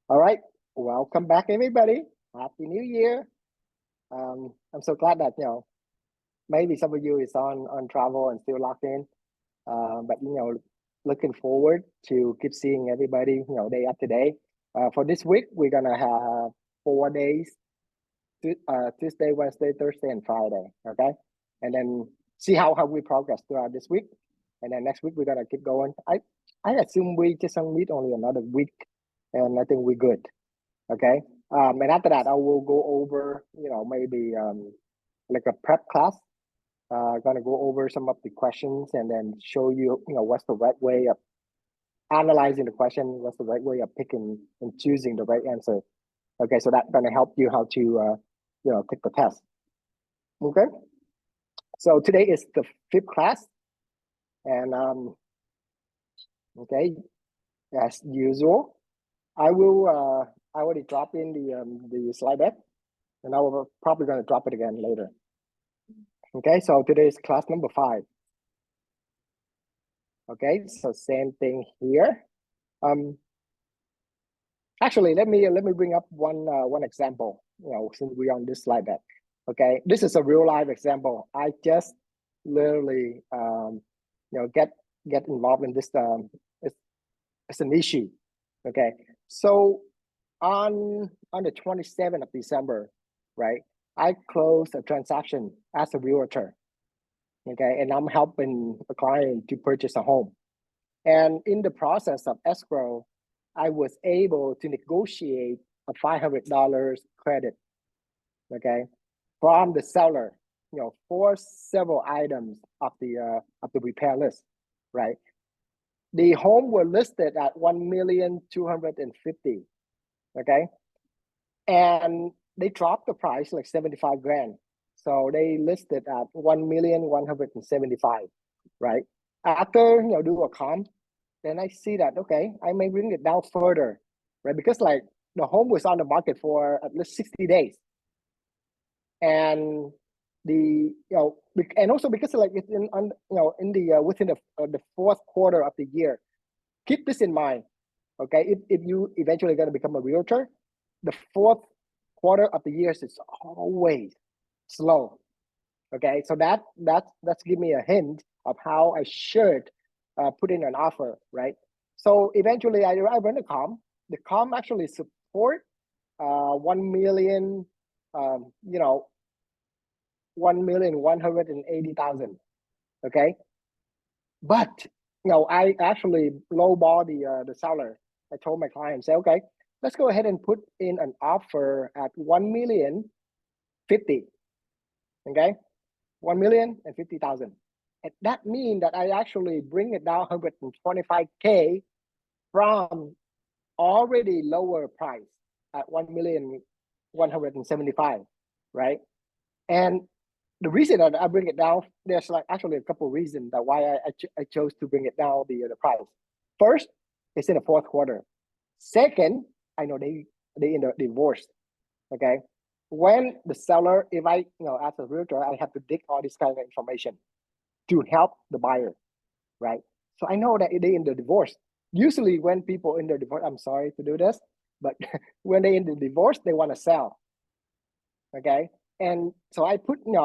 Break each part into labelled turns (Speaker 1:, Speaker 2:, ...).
Speaker 1: All right, welcome back, everybody. Happy New Year. I'm so glad that maybe some of you is on travel and still locked in. But looking forward to keep seeing everybody day after day. For this week, we're gonna have 4 days: Tuesday, Wednesday, Thursday, and Friday. Okay, and then see how we progress throughout this week, and then next week we're gonna keep going. I assume we just need only another week, and I think we're good. Okay. And after that, I will go over, maybe like a prep class. Gonna go over some of the questions and then show you, what's the right way of analyzing the question, what's the right way of picking and choosing the right answer. Okay, so that's gonna help you how to, take the test. Okay. So today is the fifth class, and okay, as usual, I already drop in the slide deck, and I will probably gonna drop it again later. Okay, so today is class number 5. Okay, so same thing here. Actually, let me bring up one example. Since we're on this slide deck. Okay, this is a real life example. I just literally get involved in this. It's an issue. Okay, so on the 27th of December, right? I closed a transaction as a realtor. Okay, and I'm helping a client to purchase a home. And in the process of escrow, I was able to negotiate a $500 credit, okay, from the seller, for several items of the repair list, right? The home were listed at 1,250,000, okay, and they dropped the price like 75 grand. So they listed at 1,175,000, right? After do a comp, then I see that okay, I may bring it down further, right? Because like the home was on the market for at least 60 days, and and also because like it's in the within the fourth quarter of the year. Keep this in mind, okay? If you eventually going to become a realtor, the fourth quarter of the year is always slow. Okay, so that's give me a hint of how I should put in an offer, right? So eventually I run the comp. The comp actually support 1 million, 1,180,000. Okay, but I actually lowball the seller. I told my client, say, okay, let's go ahead and put in an offer at 1,050,000. Okay, 1,050,000. And that means that I actually bring it down 125K from already lower price at 1,175,000, right? And the reason that I bring it down, there's like actually a couple of reasons that why I chose to bring it down the price. First, it's in the fourth quarter. Second, I know they in the divorce. Okay, when the seller, if I as a realtor, I have to dig all this kind of information to help the buyer, right? So I know that they in the divorce. Usually, when people in the divorce, I'm sorry to do this, but when they in the divorce, they want to sell. Okay, and so I put in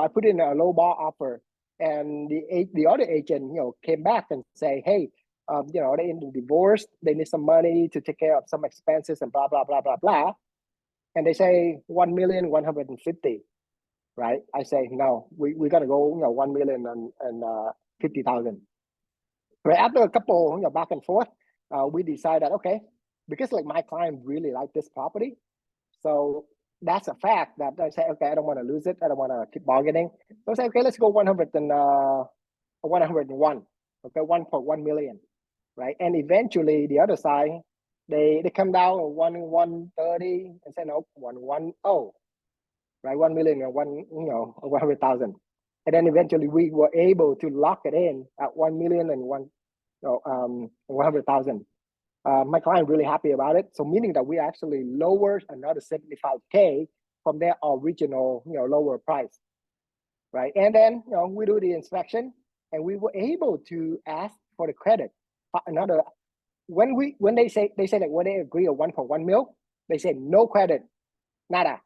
Speaker 1: a low bar offer, and the other agent came back and say, hey, they in the divorce, they need some money to take care of some expenses and blah blah blah blah blah, and they say 1,150,000, right? I say no, we gotta go 1,050,000. Right after a couple back and forth, we decided okay, because like my client really like this property, so that's a fact that I say, okay, I don't want to lose it. I don't want to keep bargaining. So I say, okay, let's go 101. Okay, 1.1 million, right? And eventually the other side, they come down 130 and say no, 110, right? 1,000,000 and 100,000. And then eventually we were able to lock it in at 1,000,000 and 100,000. My client really happy about it. So meaning that we actually lowered another 75K from their original, lower price, right? And then, we do the inspection, and we were able to ask for the credit. Another when they say that when they agree on 1.1 mil, They say no credit, nada.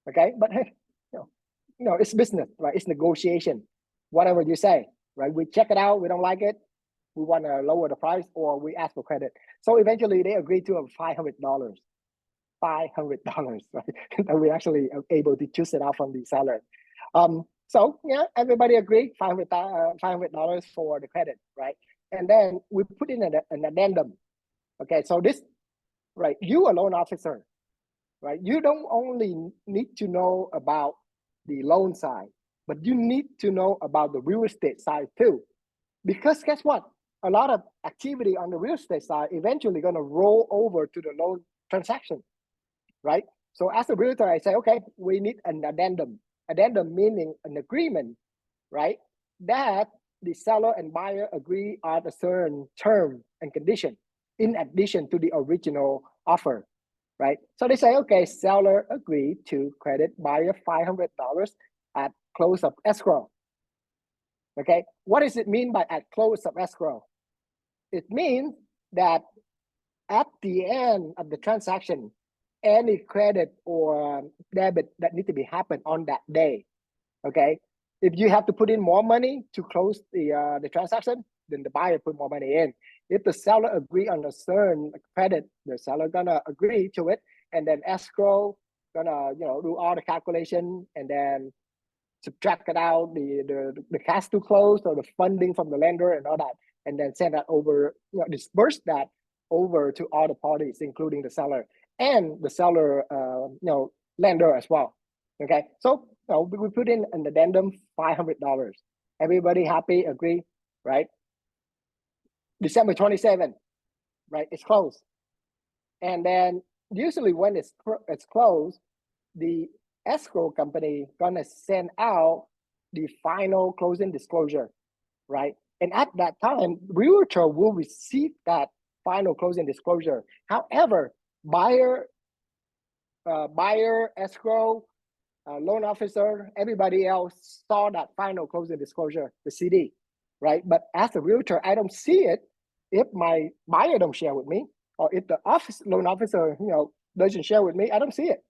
Speaker 1: Okay, but hey, it's business, right? It's negotiation. Whatever you say, right? We check it out. We don't like it. We want to lower the price, or we ask for credit. So eventually, they agreed to a $500. $500, right? And we actually are able to choose it out from the seller. So yeah, everybody agreed $500 for the credit, right? And then we put in an addendum. Okay, so this, right? You a loan officer, right? You don't only need to know about the loan side, but you need to know about the real estate side too. Because guess what? A lot of activity on the real estate side eventually going to roll over to the loan transaction, right? So as a realtor, I say, okay, we need an addendum. Addendum meaning an agreement, right? That the seller and buyer agree on a certain term and condition in addition to the original offer, right? So they say, okay, seller agreed to credit buyer $500 at close of escrow. Okay, what does it mean by at close of escrow? It means that at the end of the transaction, any credit or debit that need to be happen on that day. Okay, if you have to put in more money to close the transaction, then the buyer put more money in. If the seller agree on a certain credit, the seller gonna agree to it, and then escrow gonna do all the calculation and then subtract it out the cash to close or the funding from the lender and all that, and then send that over, disperse that over to all the parties, including the seller and the seller, lender as well. Okay, so we put in an addendum, $500. Everybody happy, agree, right? December 27th, right? It's closed, and then usually when it's closed, the escrow company gonna send out the final closing disclosure, right? And at that time, realtor will receive that final closing disclosure. However, buyer, escrow, loan officer, everybody else saw that final closing disclosure, the CD, right? But as a realtor, I don't see it if my buyer don't share with me, or if the loan officer, doesn't share with me. I don't see it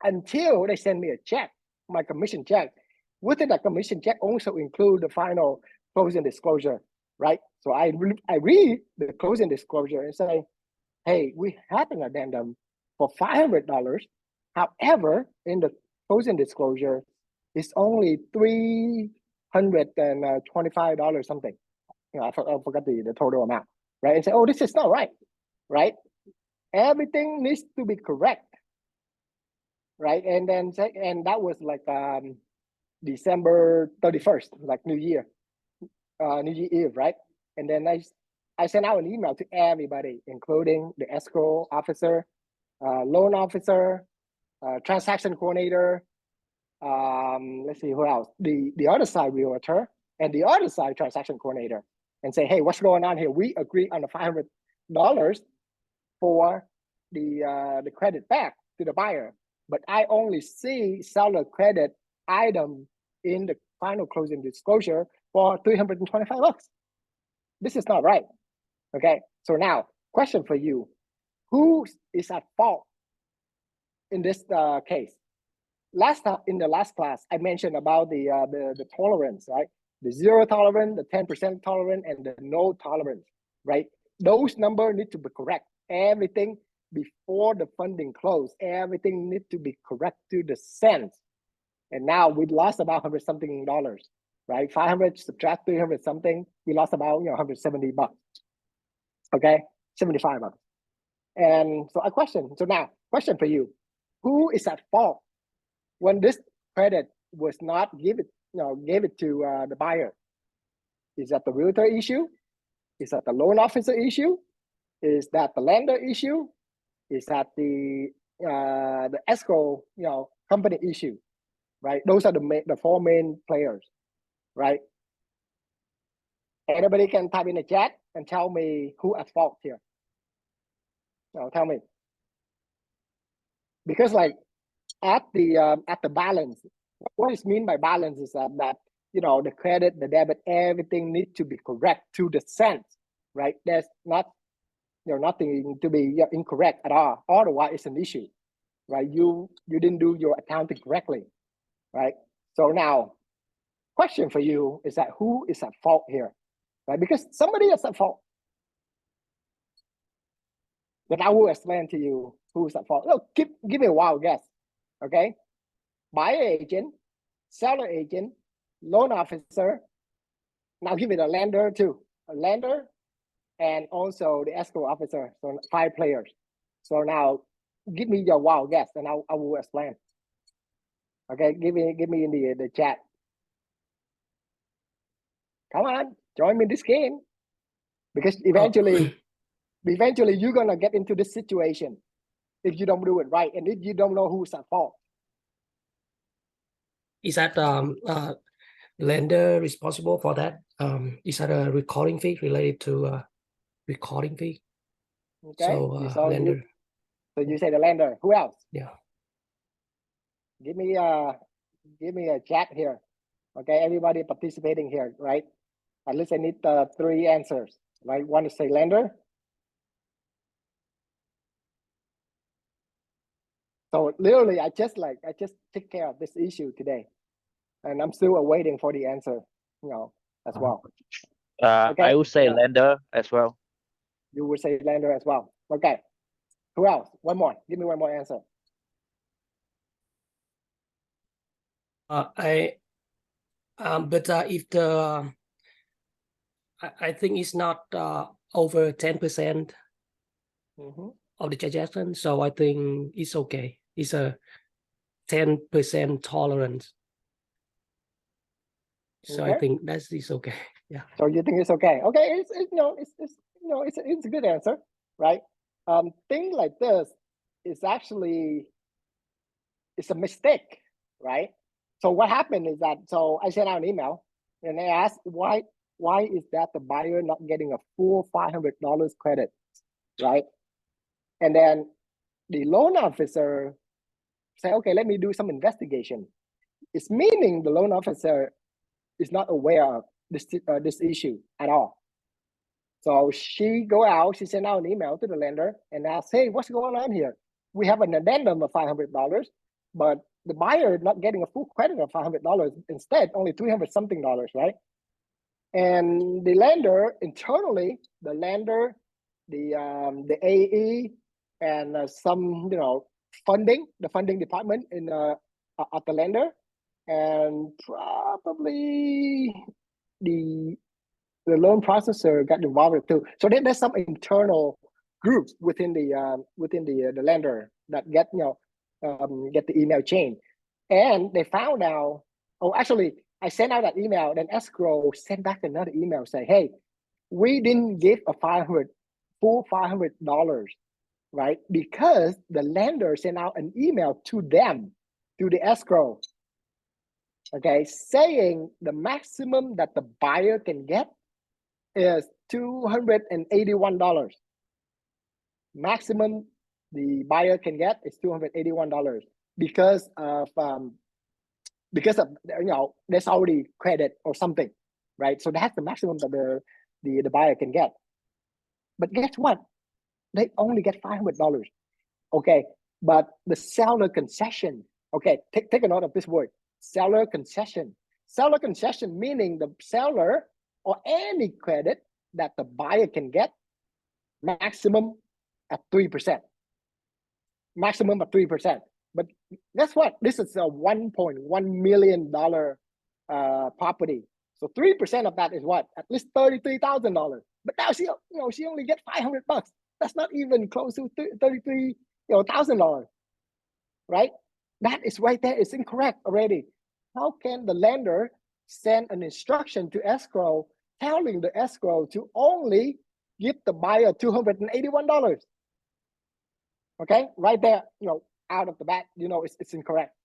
Speaker 1: until they send me a check, my commission check. Within that commission check also include the final closing disclosure, right? So I read the closing disclosure and say, hey, we have an addendum for $500. However, in the closing disclosure, it's only $325 something. I forgot the total amount, right? And say, oh, this is not right, right? Everything needs to be correct, right? And then that was like December 31st, like New Year Eve, right? And then I sent out an email to everybody, including the escrow officer, loan officer, transaction coordinator. Let's see who else. The other side realtor and the other side transaction coordinator, and say, hey, what's going on here? We agree on the $500 for the credit back to the buyer, but I only see seller credit item in the final closing disclosure for $325. This is not right. Okay, so now question for you: who is at fault in this case? In the last class, I mentioned about the tolerance, right? The 0 tolerance, the 10% tolerance, and the no tolerance, right? Those numbers need to be correct. Everything before the funding close, everything needs to be correct to the cents. And now we lost about $100-something, right? 500 subtract 300 something, we lost about $170. Okay, $75. And so question for you: who is at fault when this credit was not gave it to the buyer? Is that the realtor issue? Is that the loan officer issue? Is that the lender issue? Is that the escrow company issue? Right? Those are the four main players, right? Anybody can type in the chat and tell me who at fault here. Tell me, because like at the balance, what is mean by balance is that the credit, the debit, everything needs to be correct to the cents, right? There's not nothing to be incorrect at all. Otherwise, it's an issue, right? You didn't do your accounting correctly, right? So now, question for you is that who is at fault here, right? Because somebody is at fault. But I will explain to you who's at fault. Look, give me a wild guess, okay? Buyer agent, seller agent, loan officer. Now give me the lender too. A lender and also the escrow officer. So 5 players. So now give me your wild guess and I will explain. Okay, give me in the chat. Come on, join me in this game. Because eventually you're gonna get into this situation if you don't do it right and if you don't know who's at fault.
Speaker 2: Is that lender responsible for that? Is that a recording fee related to recording fee?
Speaker 1: Okay,
Speaker 2: so lender.
Speaker 1: You say the lender. Who else?
Speaker 2: Yeah.
Speaker 1: Give me a chat here. Okay, everybody participating here, right? At least I need 3 answers, right? One is say lender. So literally, I just take care of this issue today, and I'm still waiting for the answer, as well.
Speaker 3: Okay. I would say lender as well.
Speaker 1: You would say lender as well. Okay. Who else? One more. Give me one more answer.
Speaker 2: But if I think it's not over 10% of the transaction, so I think it's okay. It's a 10% tolerance. So I think is okay. Yeah.
Speaker 1: So you think it's okay? Okay, it's a good answer, right? Thing like this is actually it's a mistake, right? So what happened is that I sent out an email and I asked why is that the buyer not getting a full $500 credit, right? And then the loan officer say, okay, let me do some investigation. It's meaning the loan officer is not aware of this issue at all. So she sent out an email to the lender and asked, hey, what's going on here? We have an addendum of $500, but the buyer is not getting a full credit of $500. Instead, only $300 something, right? And the lender internally, the lender, the AE, and some the funding department in at the lender, and probably the loan processor got involved too. So there's some internal groups within the lender that get the email chain, and they found out. Oh, actually, I sent out that email. Then escrow sent back another email saying, "Hey, we didn't give a full $500, right? Because the lender sent out an email to them, to the escrow, okay, saying the maximum that the buyer can get is $281. Maximum the buyer can get is $281 because of there's already credit or something, right? So that's the maximum that the buyer can get. But guess what? They only get $500. Okay, but the seller concession. Okay, take a note of this word: seller concession. Seller concession meaning the seller or any credit that the buyer can get, maximum at 3%. Maximum at 3%. But guess what? This is a $1.1 million property. So 3% of that is what? At least $33,000. But now she only gets $500. That's not even close to $33,000, right? That is right there. It's incorrect already. How can the lender send an instruction to escrow telling the escrow to only give the buyer $281? Okay, right there, out of the bat, it's incorrect.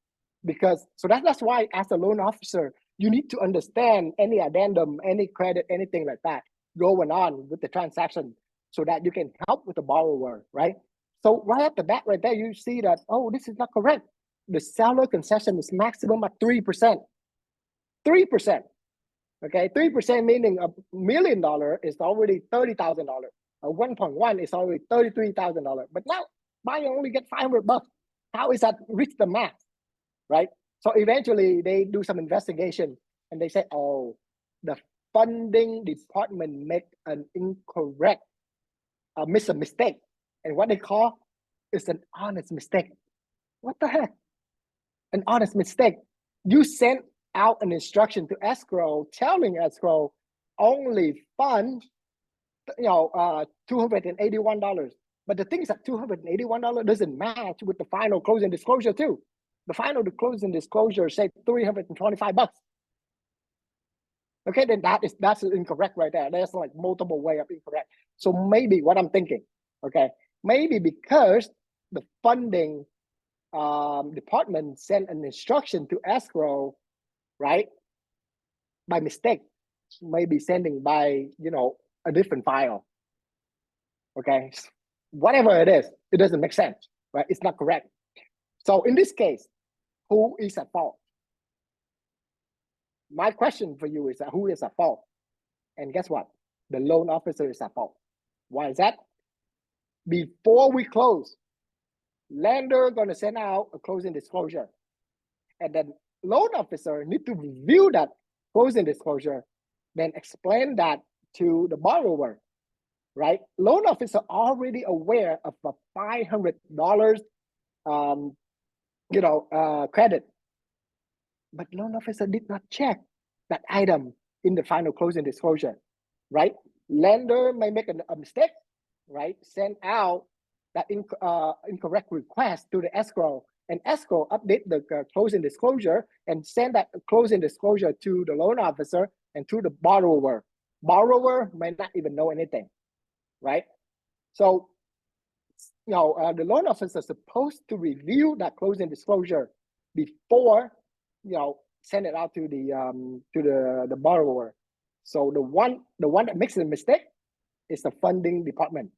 Speaker 1: Because that's why as a loan officer, you need to understand any addendum, any credit, anything like that going on with the transaction so that you can help with the borrower, right? So right at the bat, right there, you see that, oh, this is not correct. The seller concession is maximum at 3%. 3%. Okay, 3% meaning $1 million is already $30,000. 1.1 is already $33,000, but now buyer only get $500. How is that reach the max, right? So eventually they do some investigation and they say, oh, the funding department make an incorrect, miss a mistake, and what they call is an honest mistake. What the heck? An honest mistake. You sent out an instruction to escrow telling escrow only fund $281. But the thing is that $281 doesn't match with the final closing disclosure too. The final closing disclosure say $325. Okay, then that's incorrect right there. There's like multiple way of incorrect. So maybe what I'm thinking, okay, maybe because the funding department sent an instruction to escrow, right, by mistake, maybe sending by a different file. Okay, whatever it is, it doesn't make sense, right? It's not correct. So in this case, who is at fault? My question for you is that who is at fault? And guess what? The loan officer is at fault. Why is that? Before we close, lender gonna send out a closing disclosure, and then loan officer need to review that closing disclosure, then explain that to the borrower, right? Loan officer already aware of a $500 credit, but loan officer did not check that item in the final closing disclosure, right? Lender may make a mistake, right? Send out that incorrect request to the escrow, and escrow update the closing disclosure and send that closing disclosure to the loan officer and to the borrower. Borrower may not even know anything, right? So, the loan officer is supposed to review that closing disclosure before, send it out to the borrower. So the one that makes a mistake is the funding department.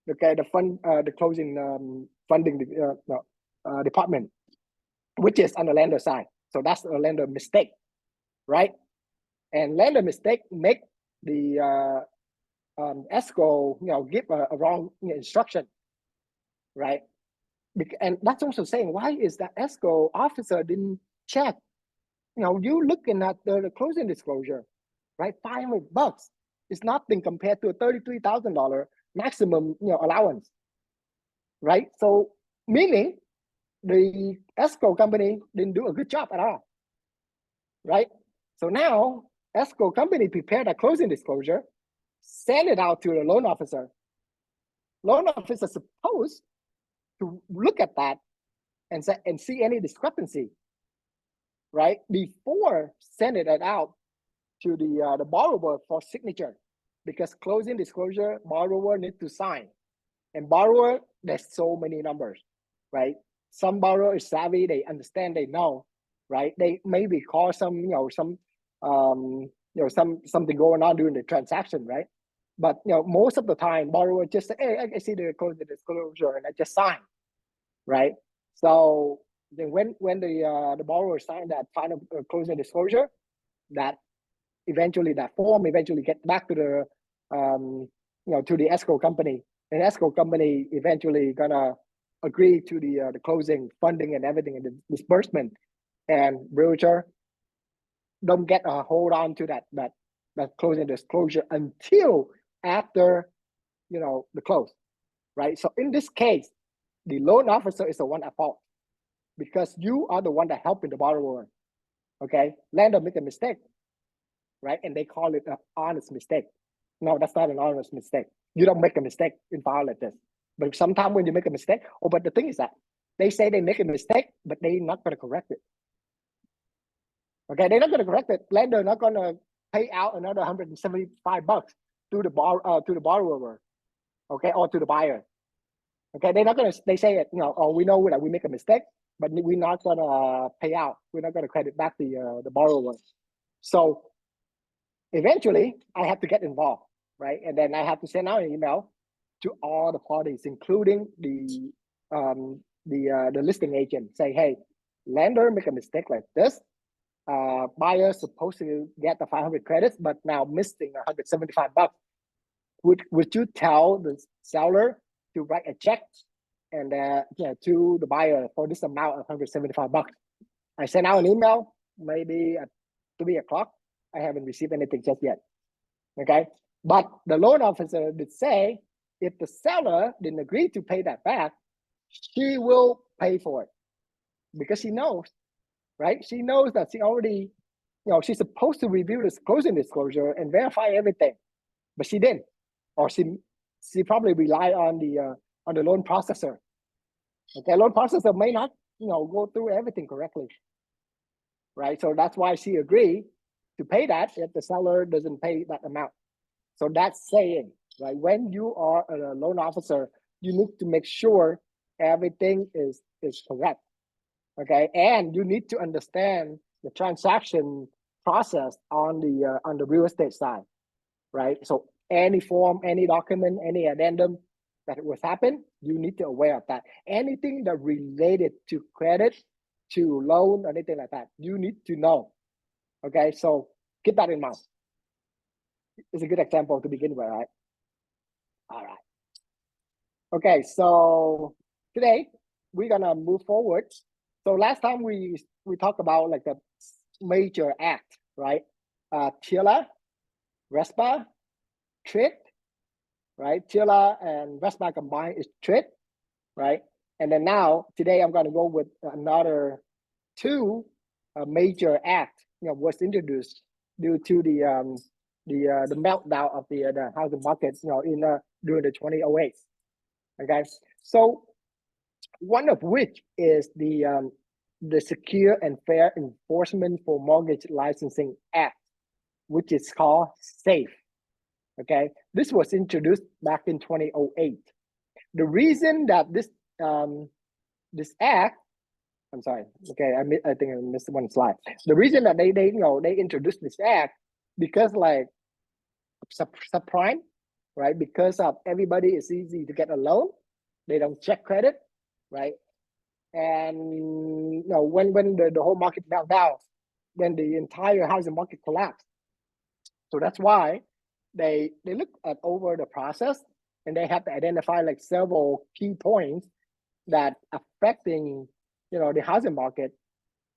Speaker 1: Okay, the closing funding department, which is on the lender side. So that's a lender mistake, right? And lender mistake make the escrow, give a wrong instruction, right? And that's also saying, why is that escrow officer didn't check? You looking at the closing disclosure, right? $500 is nothing compared to a $33,000 maximum, allowance, right? So meaning the escrow company didn't do a good job at all, right? So now escrow company prepared a closing disclosure, send it out to the loan officer. Loan officer is supposed to look at that and see any discrepancy, right, before sending it out to the borrower for signature, because closing disclosure borrower need to sign, and borrower, there's so many numbers, right? Some borrower is savvy, they understand, they know, right? They maybe call something going on during the transaction, right? But most of the time, borrower just say, hey, I see the closing disclosure and I just sign, right? So then when the borrower signed that final closing disclosure, that form eventually get back to the to the escrow company, and escrow company eventually gonna agree to the closing funding and everything and the disbursement, and realtor don't get a hold on to that closing disclosure until after the close, right? So in this case, the loan officer is the one at fault, because you are the one that helping the borrower. Okay, lender make a mistake, right? And they call it an honest mistake. No, that's not an honest mistake. You don't make a mistake in file like this. But sometimes when you make a mistake, but the thing is that they say they make a mistake, but they're not going to correct it. Okay, they're not going to correct it. Lender not going to pay out another $175 to the borrower, okay, or to the buyer. Okay, they're not going to. They say it, oh, we know that we make a mistake, but we're not going to pay out. We're not going to credit back the borrower. So eventually, I have to get involved, right? And then I have to send out an email to all the parties, including the listing agent. Say, hey, lender make a mistake like this. Buyer supposed to get the 500 credits, but now missing $175. would you tell the seller to write a check and to the buyer for this amount of $175? I sent out an email maybe at 3 o'clock. I haven't received anything just yet. Okay, but the loan officer did say if the seller didn't agree to pay that back, she will pay for it because she knows, right? She knows that she already, she's supposed to review this closing disclosure and verify everything, but she didn't, or she probably relied on the loan processor. Okay, loan processor may not, go through everything correctly, right? So that's why she agreed to pay that if the seller doesn't pay that amount. So that's saying, right, when you are a loan officer, you need to make sure everything is correct, okay? And you need to understand the transaction process on the real estate side, right? So any form, any document, any addendum that was happen, you need to aware of that. Anything that related to credit, to loan, anything like that, you need to know, okay? So keep that in mind. It's a good example to begin with, right? All right. Okay, so today we're gonna move forward. So last time we talked about like the major act, right? TILA, RESPA, TRID, right? TILA and RESPA combined is TRID, right? And then now today I'm gonna go with another two major act, was introduced due to the meltdown of the housing market, during the 2008. Okay, so one of which is the Secure and Fair Enforcement for Mortgage Licensing Act, which is called SAFE. Okay, this was introduced back in 2008. The reason that this act, I'm sorry. Okay, I think I missed one slide. The reason that they introduced this act because like subprime, right? Because of everybody is easy to get a loan, they don't check credit, right? And when the whole market melted down, then the entire housing market collapsed. So that's why they look at over the process and they have to identify like several key points that affecting the housing market,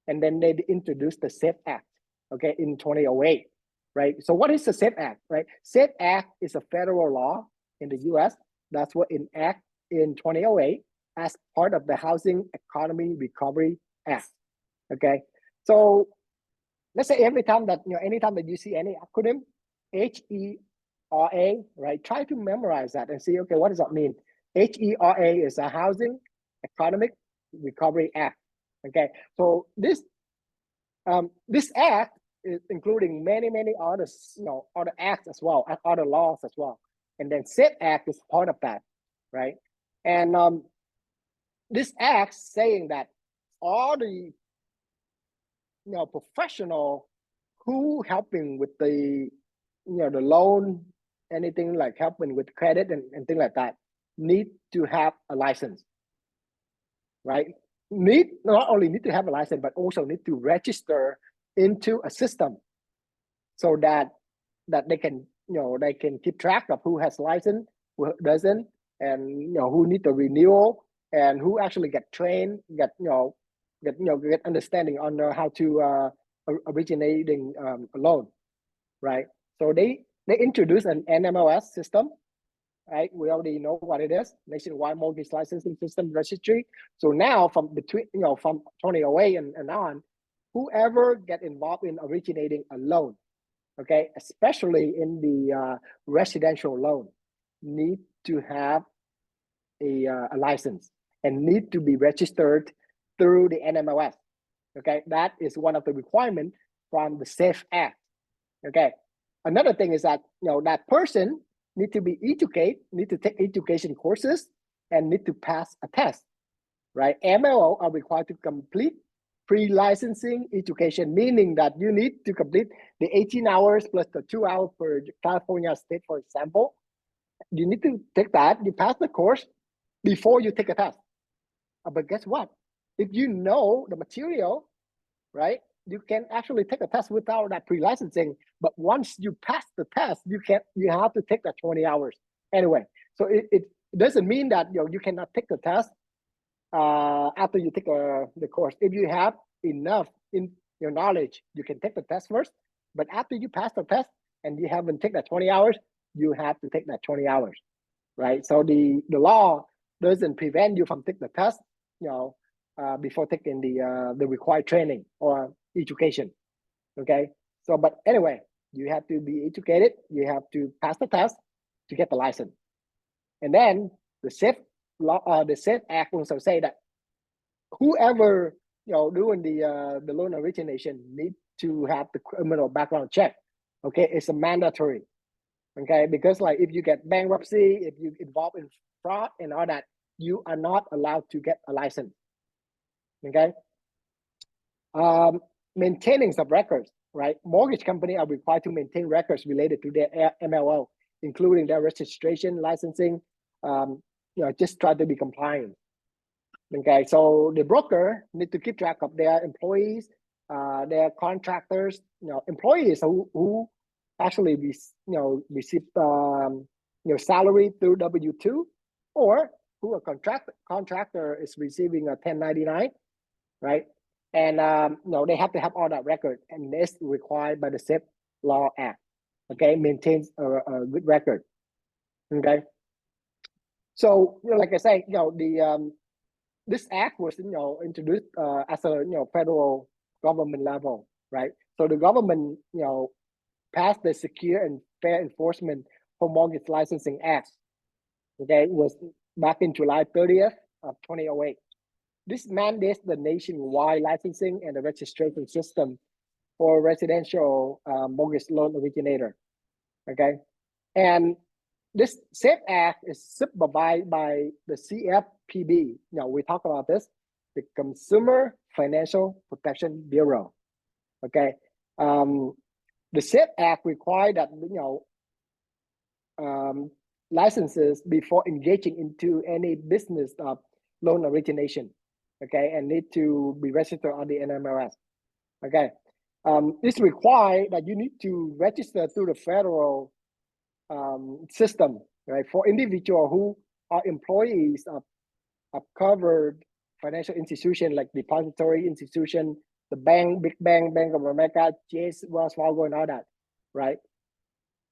Speaker 1: and then they introduced the SAFE Act, okay, in 2008, right? So what is the SAFE Act, right? SAFE Act is a federal law in the U.S. that's what enacted in 2008 as part of the Housing Economy Recovery Act, okay? So let's say anytime that you see any acronym, HERA, right? Try to memorize that and see, okay, what does that mean? HERA is a Housing Economic Recovery Act. Okay, so this act is including many other other acts as well, other laws as well, and then SAFE Act is part of that, right? And this act saying that all the professional who helping with the the loan, anything like helping with credit and things like that, need to have a license, right? Not only need to have a license, but also need to register into a system so that they can they can keep track of who has license, who doesn't, and who need the renewal, and who actually get trained, get understanding on how to originating a loan, right? So they introduced an NMLS system, right? We already know what it is, Nationwide Mortgage Licensing System Registry. So now from 2008 and on, whoever get involved in originating a loan, okay, especially in the residential loan, need to have a license and need to be registered through the NMLS. Okay, that is one of the requirements from the SAFE Act. Okay, another thing is that that person need to be educated, need to take education courses, and need to pass a test, right? MLO are required to complete pre-licensing education, meaning that you need to complete the 18 hours plus the 2 hours per California state, for example. You need to take that, you pass the course before you take a test. But guess what? If you know the material, right, you can actually take a test without that pre-licensing, but once you pass the test, you have to take that 20 hours anyway. So it doesn't mean that you cannot take the test after you take the course. If you have enough in your knowledge, you can take the test first, but after you pass the test and you haven't taken that 20 hours, you have to take that 20 hours, right? So the law doesn't prevent you from taking the test, before taking the required training or education, okay? So, but anyway, you have to be educated, you have to pass the test to get the license. And then the SAFE law, the SAFE Act also say that whoever doing the loan origination need to have the criminal background check. Okay, it's a mandatory. Okay, because like if you get bankruptcy, if you involved in fraud and all that, you are not allowed to get a license. Okay, maintaining some records, right? Mortgage company are required to maintain records related to their MLO, including their registration, licensing. Just try to be compliant. Okay, so the broker need to keep track of their employees, their contractors, employees who actually receive salary through W-2, or who a contractor is receiving a 1099, right? And they have to have all that record, and it's required by the SAFE Law Act. Okay, maintains a good record. Okay, so like I say, this act was introduced as a federal government level, right? So the government passed the Secure and Fair Enforcement for Mortgage Licensing Act. Okay, it was back in July 30th of 2008. This mandates the nationwide licensing and the registration system for residential mortgage loan originator. Okay, and this SAFE Act is supervised by the CFPB. We talk about this, the Consumer Financial Protection Bureau. Okay, the SAFE Act requires that licenses before engaging into any business of loan origination. Okay, and need to be registered on the NMLS. Okay, it's required that you need to register through the federal system, right? For individuals who are employees of covered financial institution like depository institution, the bank, big bank, Bank of America, Chase, Wells Fargo, and all that, right?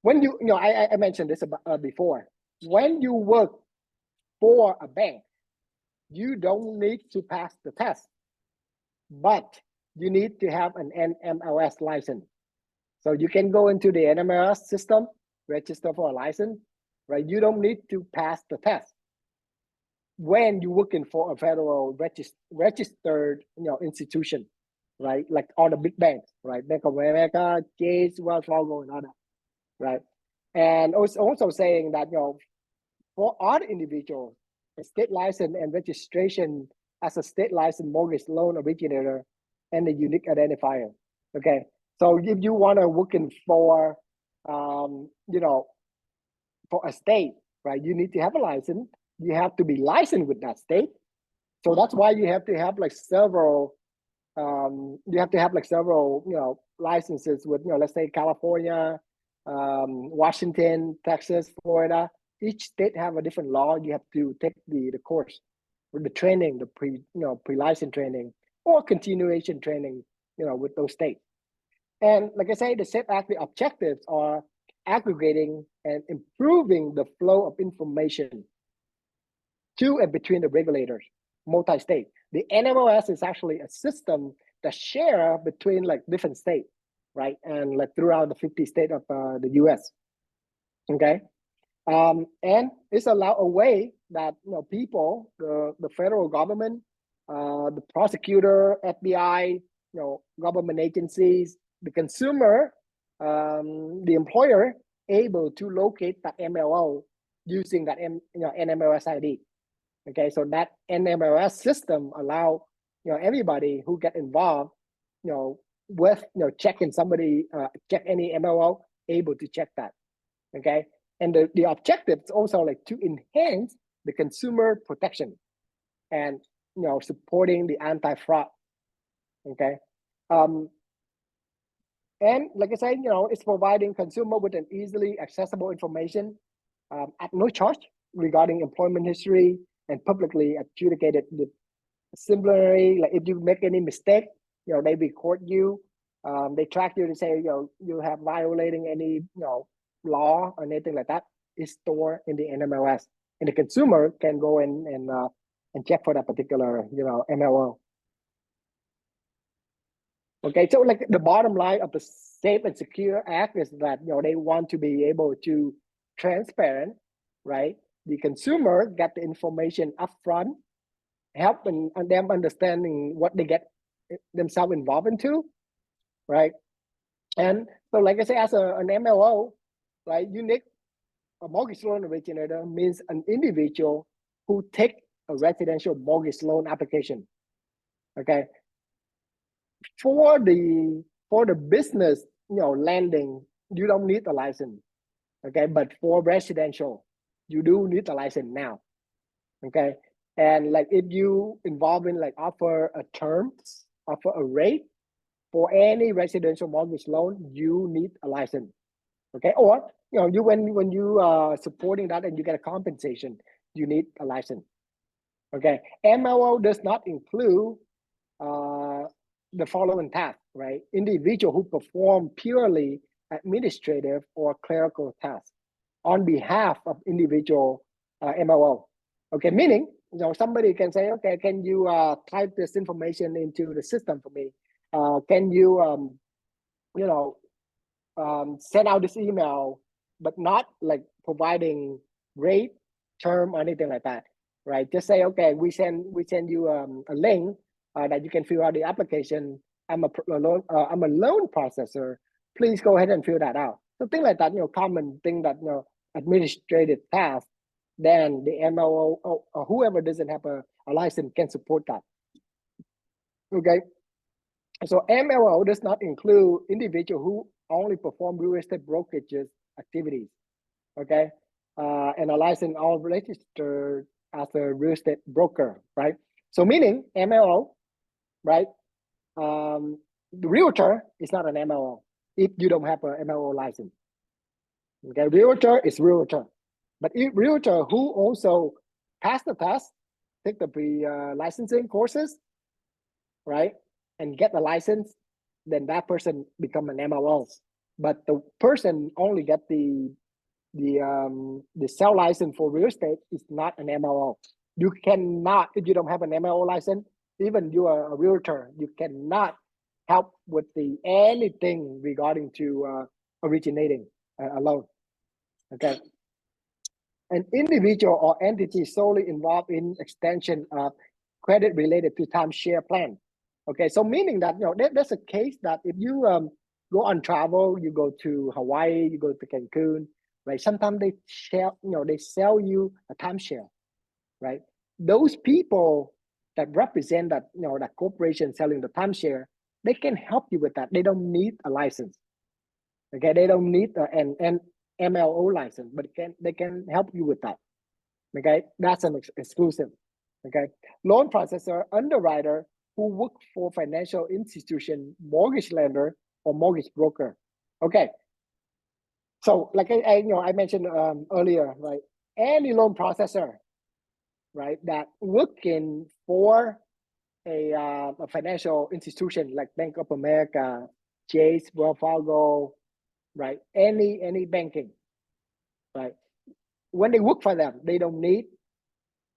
Speaker 1: When I mentioned this before. When you work for a bank, you don't need to pass the test, but you need to have an NMLS license. So you can go into the NMLS system, register for a license, right? You don't need to pass the test when you're working for a federal registered institution, right? Like all the big banks, right? Bank of America, Chase, Wells Fargo, and all that, right? And also saying that for other individuals, a state license and registration as a state licensed mortgage loan originator and a unique identifier. Okay, so if you want to working for for a state, right, you need to have a license. You have to be licensed with that state. So that's why you have to have like several licenses with let's say California, Washington, Texas, Florida. Each state have a different law. You have to take the course, or the training, the pre-license training or continuation training, with those states. And like I say, the SAFE Act, the objectives are aggregating and improving the flow of information to and between the regulators, multi-state. The NMLS is actually a system that share between like different states, right? And like throughout the 50 states of the US, okay? And it's allow a way that people, the federal government, the prosecutor, FBI, government agencies, the consumer, the employer, able to locate the MLO using that NMLS ID. Okay, so that NMLS system allow everybody who get involved, with checking somebody, check any MLO, able to check that. Okay, and the objective is also like to enhance the consumer protection and supporting the anti-fraud. Okay, And like I said, it's providing consumer with an easily accessible information at no charge regarding employment history and publicly adjudicated. Similarly, like if you make any mistake, they record you, they track you to say, you have violating any, law or anything like that is stored in the NMLS, and the consumer can go in and check for that particular, MLO. Okay, so like the bottom line of the Safe and Secure Act is that, they want to be able to transparent, right? The consumer get the information upfront, help and them understanding what they get themselves involved into, right? And so, like I say, as an MLO, right, unique a mortgage loan originator means an individual who take a residential mortgage loan application. Okay, for the business, lending, you don't need a license. Okay, but for residential, you do need a license now. Okay, and like if you involve in like offer a term, offer a rate for any residential mortgage loan, you need a license. Okay, or you when you are supporting that and you get a compensation, you need a license. Okay, MLO does not include the following tasks, right? Individual who perform purely administrative or clerical tasks on behalf of individual MLO. Okay, meaning somebody can say, okay, can you type this information into the system for me? Can you send out this email, but not like providing rate, term, or anything like that, right? Just say, okay, we send you a link that you can fill out the application. I'm a loan processor. Please go ahead and fill that out. So things like that, common thing that administrative task. Then the MLO or whoever doesn't have a license can support that. Okay. So MLO does not include individual who only perform real estate brokerages activities. Okay. And a license all registered as a real estate broker, right? So meaning MLO, right? The realtor is not an MLO if you don't have an MLO license. Okay, realtor is realtor, but if realtor who also pass the test, take the pre-licensing courses, right, and get the license, then that person become an MLO. But the person only get the sell license for real estate is not an MLO. You cannot, if you don't have an MLO license, even you are a realtor, you cannot help with anything regarding to originating a loan. Okay. An individual or entity solely involved in extension of credit related to timeshare plan. Okay, so meaning that there's a case that if you go on travel, you go to Hawaii, you go to Cancun, right? Sometimes they sell you a timeshare, right? Those people that represent that that corporation selling the timeshare, they can help you with that. They don't need a license. Okay, they don't need an MLO license, but they can help you with that. Okay, that's an exclusive. Okay, loan processor, underwriter who work for financial institution, mortgage lender, or mortgage broker. Okay, so like I mentioned earlier, right? Any loan processor, right, that working for a financial institution like Bank of America, Chase, Wells Fargo, right? Any banking, right? When they work for them, they don't need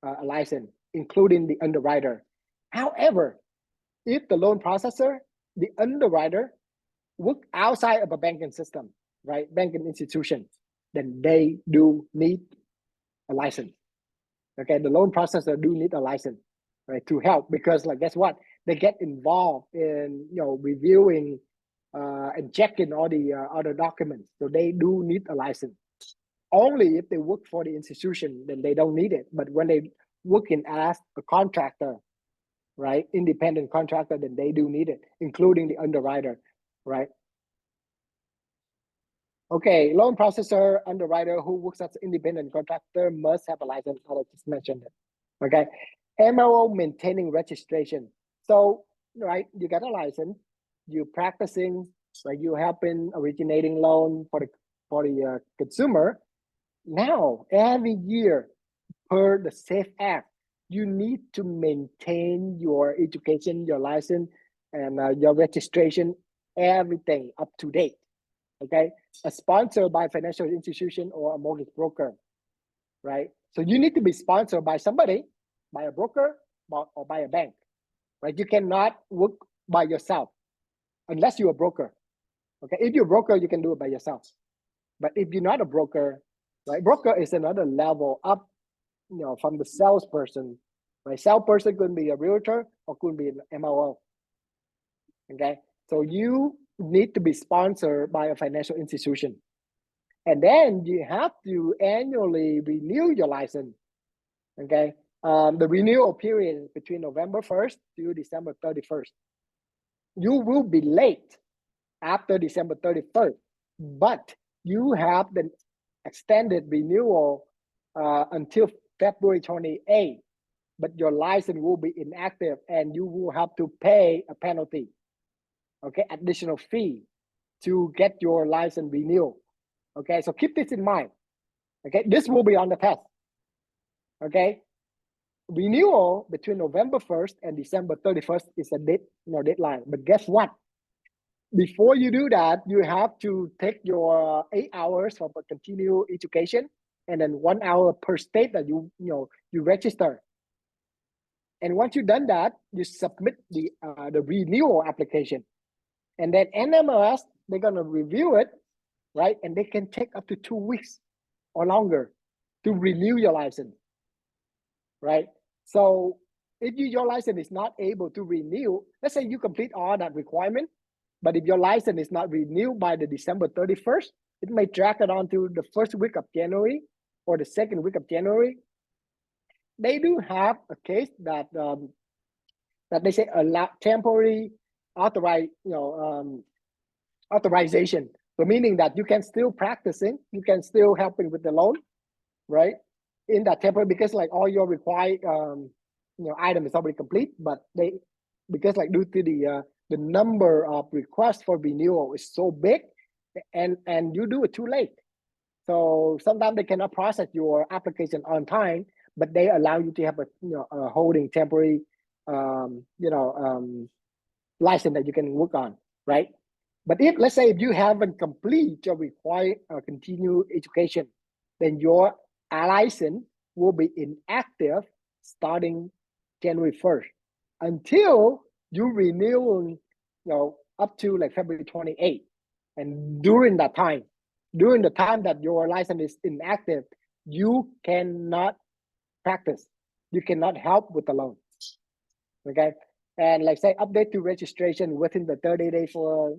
Speaker 1: a license, including the underwriter. However, if the loan processor, the underwriter, work outside of a banking system, right, banking institution, then they do need a license. Okay, the loan processor do need a license, right, to help, because like guess what, they get involved in reviewing and checking all the other documents, so they do need a license. Only if they work for the institution, then they don't need it. But when they working as a contractor, right, independent contractor, then they do need it, including the underwriter, right? Okay, loan processor, underwriter who works as an independent contractor must have a license. I just mentioned it. Okay, MLO maintaining registration. So, right, you get a license, you practicing right? You have been originating loan for the consumer. Now, every year, per the SAFE Act, you need to maintain your education, your license, and your registration, everything up to date. Okay, a sponsor by financial institution or a mortgage broker, right? So you need to be sponsored by somebody, by a broker, or by a bank, right? You cannot work by yourself unless you're a broker. Okay, if you're a broker, you can do it by yourself. But if you're not a broker, right? Broker is another level up, from the salesperson, right? Salesperson could be a realtor or could be an MLO. Okay, so you need to be sponsored by a financial institution, and then you have to annually renew your license. Okay, the renewal period is between November 1st to December 31st. You will be late after December 31st, but you have the extended renewal until February 28th, but your license will be inactive and you will have to pay a penalty, okay, additional fee to get your license renewed. Okay, so keep this in mind. Okay, this will be on the test. Okay, renewal between November 1st and December 31st is a deadline. But guess what? Before you do that, you have to take your 8 hours of a continued education and then 1 hour per state that you register. And once you've done that, you submit the renewal application. And then NMLS, they're gonna review it, right? And they can take up to 2 weeks or longer to renew your license, right? So if your license is not able to renew, let's say you complete all that requirement, but if your license is not renewed by the December 31st, it may drag it on to the first week of January or the second week of January. They do have a case that that they say allow temporary authorization. So meaning that you can still practicing, you can still helping with the loan, right? In that temporary, because like all your required item is already complete, but because like due to the number of requests for renewal is so big, and you do it too late. So sometimes they cannot process your application on time, but they allow you to have a holding temporary license that you can work on, right? But if let's say if you haven't complete your required continued education, then your license will be inactive starting January 1st until you renew, up to like February 28th. And during the time that your license is inactive, you cannot practice. You cannot help with the loan. Okay, and like say update to registration within the 30 days for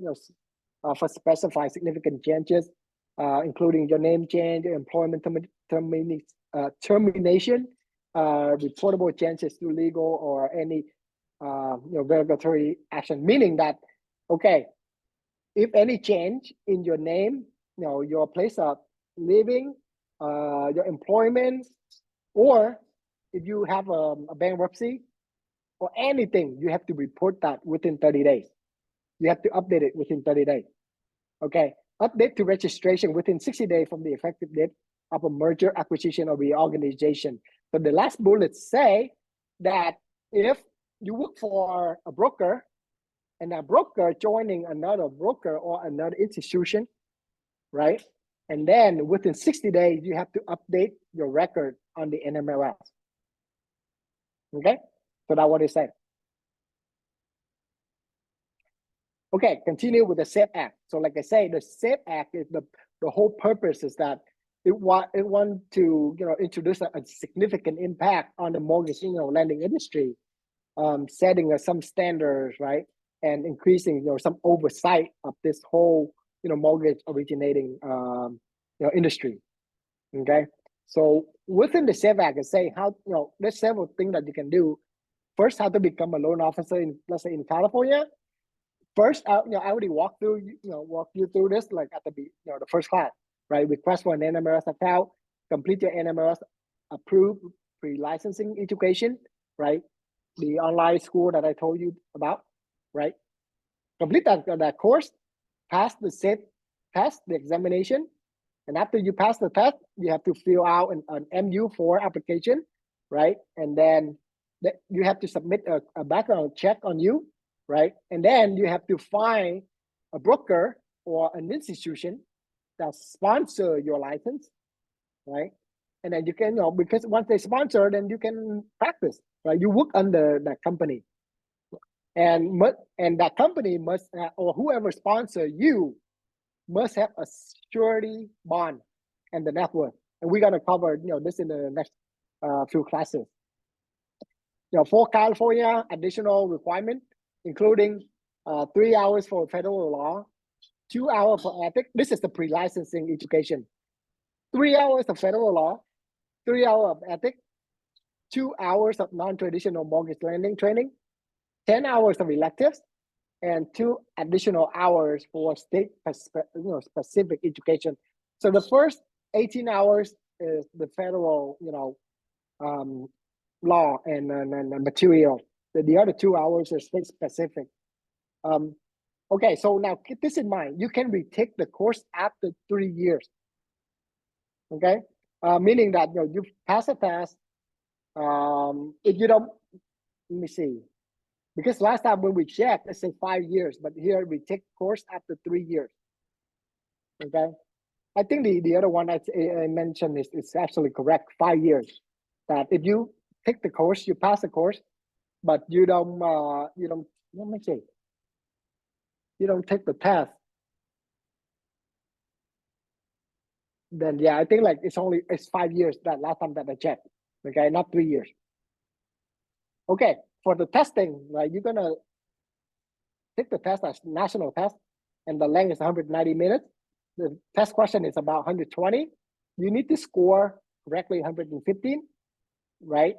Speaker 1: specified significant changes, including your name change, employment termination, reportable changes to legal or any regulatory action. Meaning that, okay, if any change in your name, your place of living, your employment, or if you have a bankruptcy or anything, you have to report that within 30 days. You have to update it within 30 days. Okay, update to registration within 60 days from the effective date of a merger, acquisition, or reorganization. So the last bullet say that if you work for a broker and a broker joining another broker or another institution, right? And then within 60 days, you have to update your record on the NMLS. Okay, so that's what it said. Okay, continue with the SAFE Act. So like I say, the SAFE Act is the whole purpose is that it want to introduce a significant impact on the mortgage lending industry, setting some standards, right, and increasing some oversight of this whole mortgage originating industry. Okay, so within the SAFE Act, I say how there's several things that you can do. First, how to become a loan officer in, let's say, in California. First, I already walk you through this like at the first class, right? Request for an NMLS account, complete your NMLS approved pre-licensing education, right? The online school that I told you about, right? Complete that course, pass the safe test, the examination, and after you pass the test, you have to fill out an MU4 application, right? And then you have to submit a background check on you, right? And then you have to find a broker or an institution that sponsor your license, right? And then you can, because once they sponsor, then you can practice, right? You work under that company, and that company must, or whoever sponsor you, must have a surety bond and the net worth. And we're gonna cover, this in the next few classes. For California, additional requirement, including 3 hours for federal law, 2 hours for ethics. This is the pre-licensing education. 3 hours of federal law, 3 hours of ethics, 2 hours of non-traditional mortgage lending training, 10 hours of electives, and 2 additional hours for state specific education. So the first 18 hours is the federal, law and material. The other 2 hours are state specific. Okay, so now keep this in mind. You can retake the course after 3 years. Okay, meaning that you pass a test. If you don't, let me see. Because last time when we checked, let's say 5 years, but here we take course after 3 years. Okay, I think the other one I mentioned is actually correct. 5 years. That if you take the course, you pass the course, but you don't let me see. You don't take the test. Then yeah, I think like it's 5 years that last time that I checked. Okay, not 3 years. Okay, for the testing, right? You're gonna take the test as national test, and the length is 190 minutes. The test question is about 120. You need to score correctly 115, right?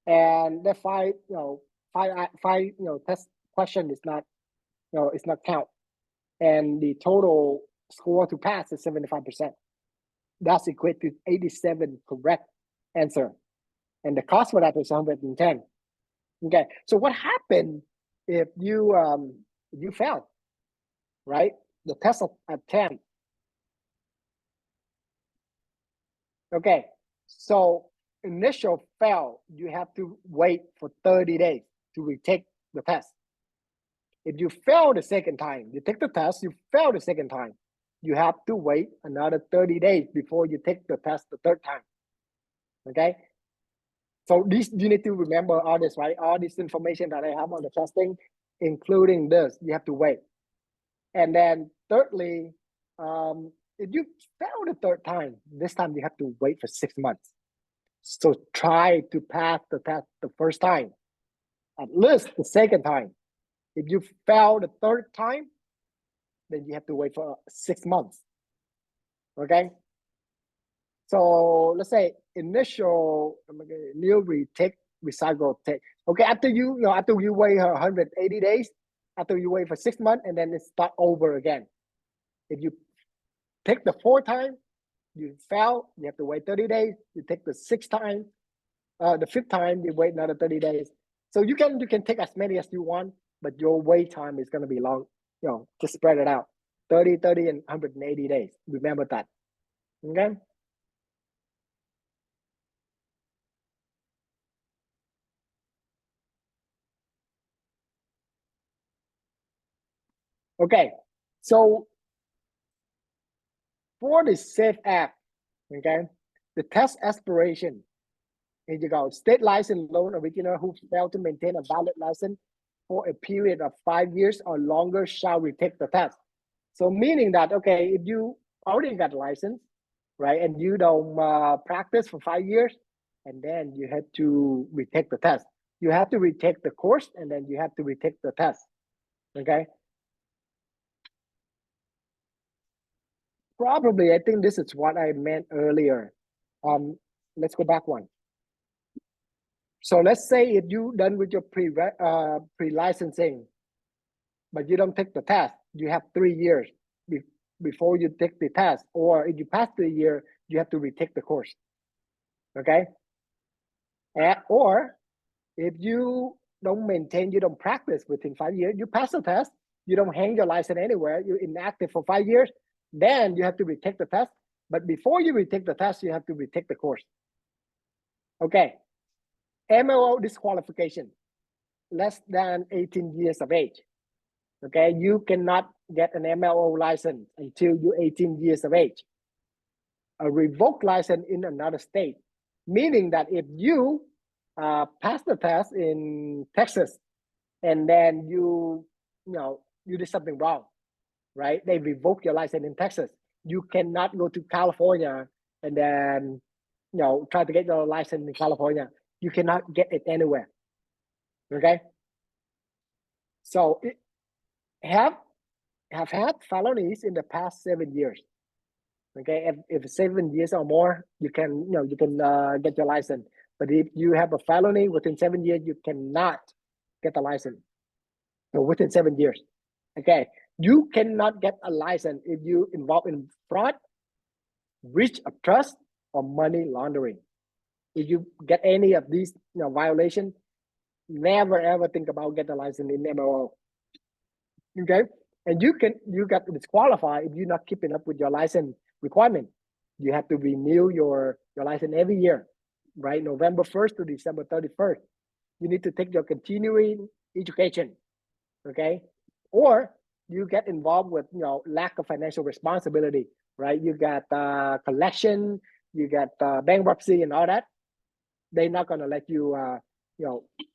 Speaker 1: And the five test question is not, it's not count. And the total score to pass is 75%. That's equate to 87 correct answer. And the cost for that is 110. Okay, so what happened if you fail, right? The test at 10. Okay, so initial fail, you have to wait for 30 days to retake the test. If you fail the second time, you take the test, you fail the second time, you have to wait another 30 days before you take the test the third time. Okay, so this, you need to remember all this, right? All this information that I have on the testing, including this, you have to wait. And then thirdly, if you fail the third time, this time you have to wait for 6 months. So try to pass the test the first time, at least the second time. If you fail the third time, then you have to wait for 6 months. Okay. So let's say initial new retake, recycle take. Okay, after you wait 180 days, after you wait for 6 months, and then it start over again. If you take the fourth time, you fail, you have to wait 30 days. You take the fifth time, you wait another 30 days. So you can take as many as you want, but your wait time is going to be long. Just spread it out. 30, and 180 days. Remember that. Okay. Okay. So for the SAFE Act, okay, the test aspiration, here you go. State licensed loan originator who failed to maintain a valid license for a period of 5 years or longer shall retake the test. So meaning that, okay, if you already got a license, right, and you don't practice for 5 years, and then you have to retake the test. You have to retake the course, and then you have to retake the test. Okay. Probably, I think this is what I meant earlier. Let's go back one. So let's say if you done with your pre-licensing, but you don't take the test, you have 3 years before you take the test, or if you pass the year, you have to retake the course. Okay. Or if you don't practice within 5 years, you pass the test, You don't hang your license anywhere. You're inactive for 5 years. Then you have to retake the test. But before you retake the test, you have to retake the course. Okay. MLO disqualification, less than 18 years of age. Okay, you cannot get an MLO license until you're 18 years of age. A revoked license in another state, meaning that if you pass the test in Texas and then you did something wrong, right? They revoke your license in Texas. You cannot go to California and then try to get your license in California. You cannot get it anywhere. Okay. So have had felonies in the past 7 years. Okay, if 7 years or more, you can get your license. But if you have a felony within 7 years, you cannot get a license. So within 7 years. Okay, you cannot get a license if you involved in fraud, breach of trust, or money laundering. If you get any of these violations, never ever think about getting a license in MLO. Okay, and you got disqualified if you're not keeping up with your license requirement. You have to renew your license every year, right? November 1st to December 31st. You need to take your continuing education, okay? Or you get involved with lack of financial responsibility, right? You got collection, you got bankruptcy and all that. They're not gonna let you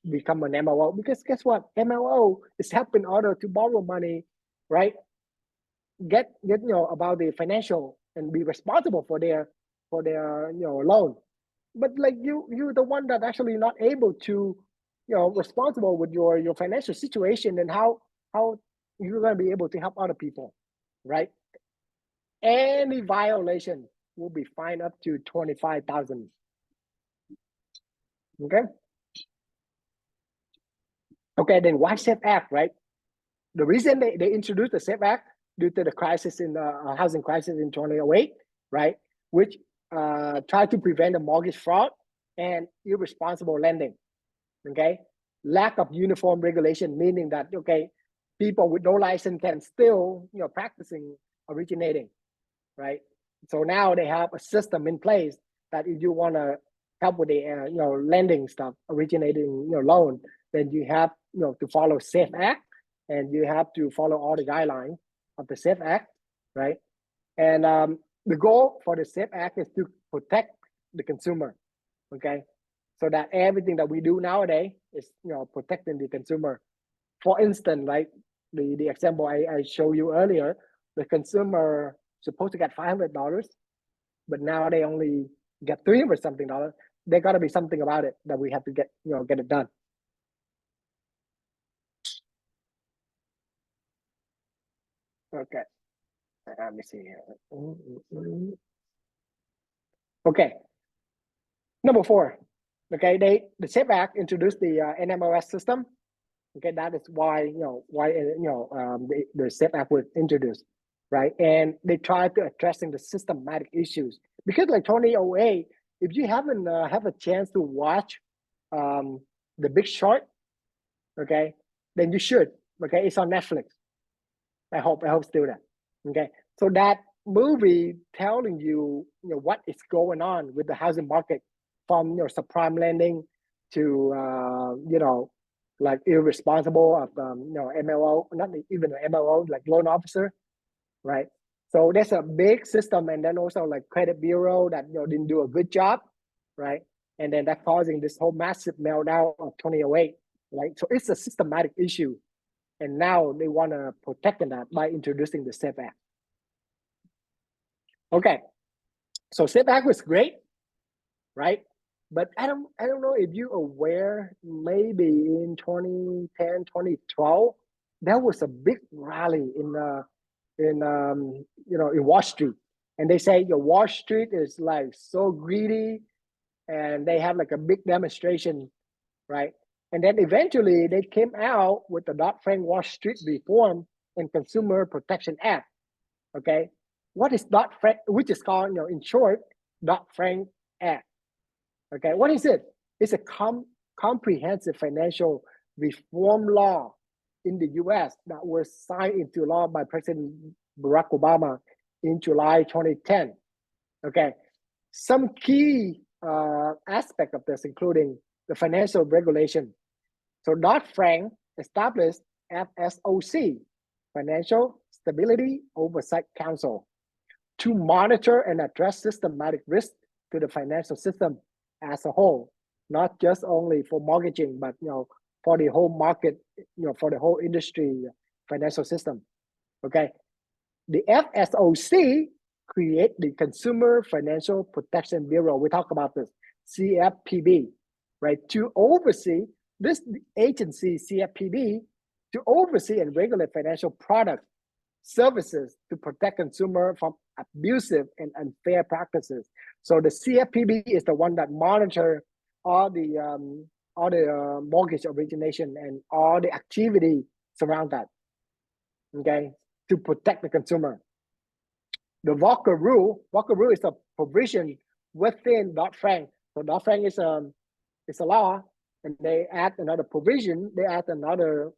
Speaker 1: become an MLO, because guess what? MLO is helping others to borrow money, right? Get about the financial and be responsible for their loan. But like you're the one that actually not able to responsible with your financial situation, and how you're going to be able to help other people, right? Any violation will be fined up to 25,000. Okay, then why SAFE Act, right? The reason they introduced the SAFE Act due to the crisis in the housing crisis in 2008, right? Which tried to prevent the mortgage fraud and irresponsible lending. Okay, lack of uniform regulation, meaning that people with no license can still practicing originating, right? So now they have a system in place that if you want to help with the lending stuff, originating loan, then you have to follow SAFE Act, and you have to follow all the guidelines of the SAFE Act, right? And the goal for the SAFE Act is to protect the consumer, okay? So that everything that we do nowadays is protecting the consumer. For instance, like the example I showed you earlier, the consumer supposed to get $500, but now they only get $300 something. There got to be something about it that we have to get it done. Okay, let me see here. Okay, number 4. Okay, the SAFE Act introduced the NMLS system. Okay, that is why the SAFE Act was introduced, right? And they tried to addressing the systematic issues, because like 2008, if you haven't have a chance to watch The Big Short, okay, then you should. Okay, it's on Netflix. I hope still that. Okay, so that movie telling you what is going on with the housing market, from subprime lending to like irresponsible of MLO, not even an MLO, like loan officer, right? So there's a big system, and then also like credit bureau that didn't do a good job, right? And then that causing this whole massive meltdown of 2008, right? So it's a systematic issue, and now they want to protect that by introducing the SAFE Act. Okay, so SAFE Act was great, right? But I don't know if you're aware, maybe in 2010, 2012, there was a big rally in Wall Street. And they say Wall Street is like so greedy, and they have like a big demonstration, right? And then eventually they came out with the Dodd-Frank Wall Street Reform and Consumer Protection Act. Okay, what is Dodd-Frank, which is called in short Dodd-Frank Act? Okay, what is it? It's a comprehensive financial reform law in the US that were signed into law by President Barack Obama in July 2010. Okay, some key aspect of this, including the financial regulation. So Dodd-Frank established FSOC, Financial Stability Oversight Council, to monitor and address systematic risk to the financial system as a whole, not just only for mortgaging, but for the whole market, for the whole industry, financial system. Okay, the FSOC create the Consumer Financial Protection Bureau. We talk about this, CFPB, right? To oversee this agency, CFPB, to oversee and regulate financial products, services to protect consumer from abusive and unfair practices. So the CFPB is the one that monitor all the mortgage origination and all the activity surround that. Okay, to protect the consumer. The Volcker Rule is a provision within Dodd-Frank. So Dodd-Frank is a law, and they add another provision. They add another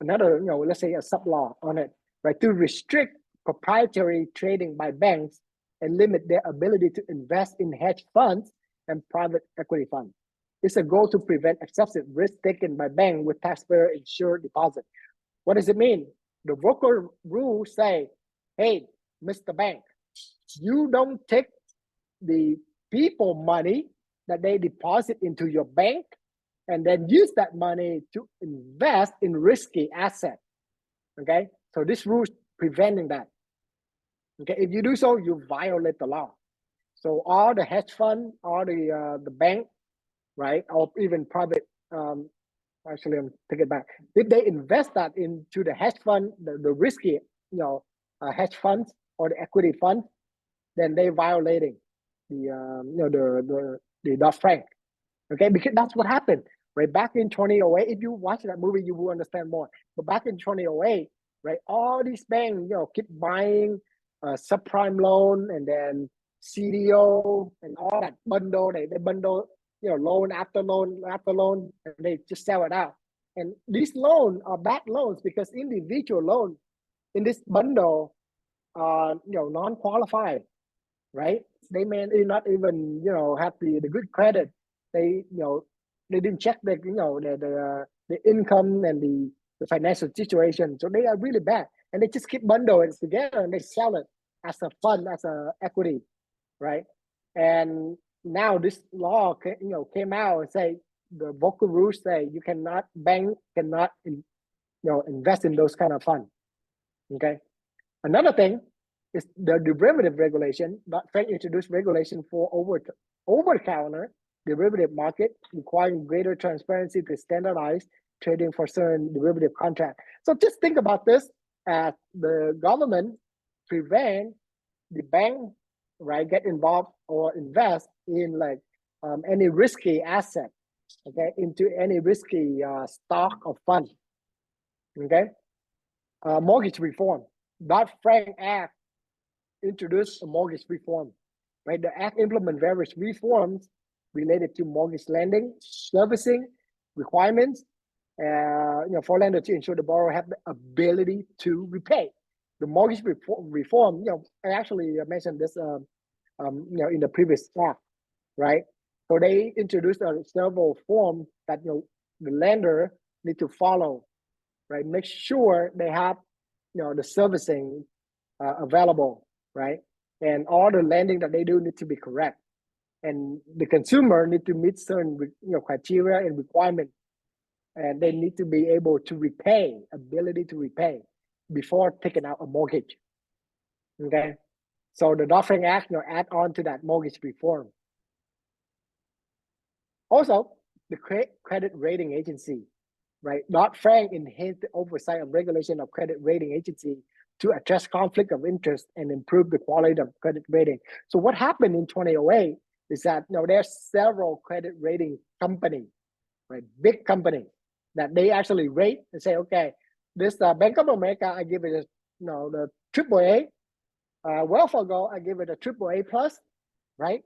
Speaker 1: let's say a sub law on it, right, to restrict proprietary trading by banks and limit their ability to invest in hedge funds and private equity funds. It's a goal to prevent excessive risk taken by banks with taxpayer insured deposit. What does it mean? The Volcker Rule say, hey, Mr. Bank, you don't take the people money that they deposit into your bank and then use that money to invest in risky assets. Okay, so this rule is preventing that. Okay, if you do so, you violate the law. So all the hedge fund, all the bank, right, or even private, actually, I'm take it back. If they invest that into the hedge fund, the risky, hedge funds or the equity fund, then they violating the Dodd-Frank. Okay, because that's what happened. Right, back in 2008, if you watch that movie, you will understand more. But back in 2008, right, all these banks, keep buying subprime loan and then CDO and all that bundle. They bundle, loan after loan after loan, and they just sell it out. And these loans are bad loans because individual loans in this bundle are, non-qualified, right? They may not even, have the good credit. They, they didn't check the income and the financial situation. So they are really bad. And they just keep bundle it together and they sell it as a fund, as a equity, right? And now this law, came out and say, the Volcker rules say bank cannot, invest in those kind of funds. Okay. Another thing is the derivative regulation. Dodd-Frank introduced regulation for over-the-counter derivative market, requiring greater transparency to standardize trading for certain derivative contracts. So just think about this as the government prevent the bank, right, get involved or invest in any risky asset, okay, into any risky stock or fund. Okay, mortgage reform. Dodd-Frank Act introduced a mortgage reform, right? The act implement various reforms related to mortgage lending, servicing requirements, for lenders to ensure the borrower have the ability to repay. The mortgage reform, I actually mentioned this, in the previous talk, right? So they introduced several forms that the lender need to follow, right? Make sure they have the servicing available, right? And all the lending that they do need to be correct. And the consumer need to meet certain criteria and requirements, and they need to be able to repay, ability to repay before taking out a mortgage. Okay, so the Dodd-Frank Act add on to that mortgage reform. Also, the credit rating agency, right? Dodd-Frank enhanced the oversight of regulation of credit rating agency to address conflict of interest and improve the quality of credit rating. So what happened in 2008 is that there are several credit rating companies, right? Big companies that they actually rate and say, okay, this Bank of America, I give it the AAA. Wells Fargo, I give it a AAA plus, right?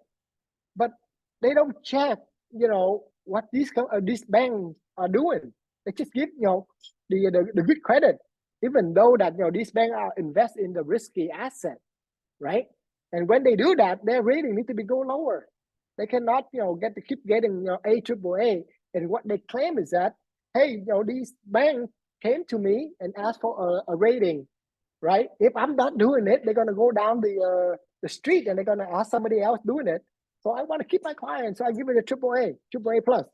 Speaker 1: But they don't check, what these banks are doing. They just give the good credit, even though that these banks are invest in the risky asset, right? And when they do that, their rating need to be go lower. They cannot keep getting A, triple A. And what they claim is that, hey, these banks came to me and asked for a rating, right? If I'm not doing it, they're gonna go down the street and they're gonna ask somebody else doing it. So I want to keep my client, so I give it a triple A plus.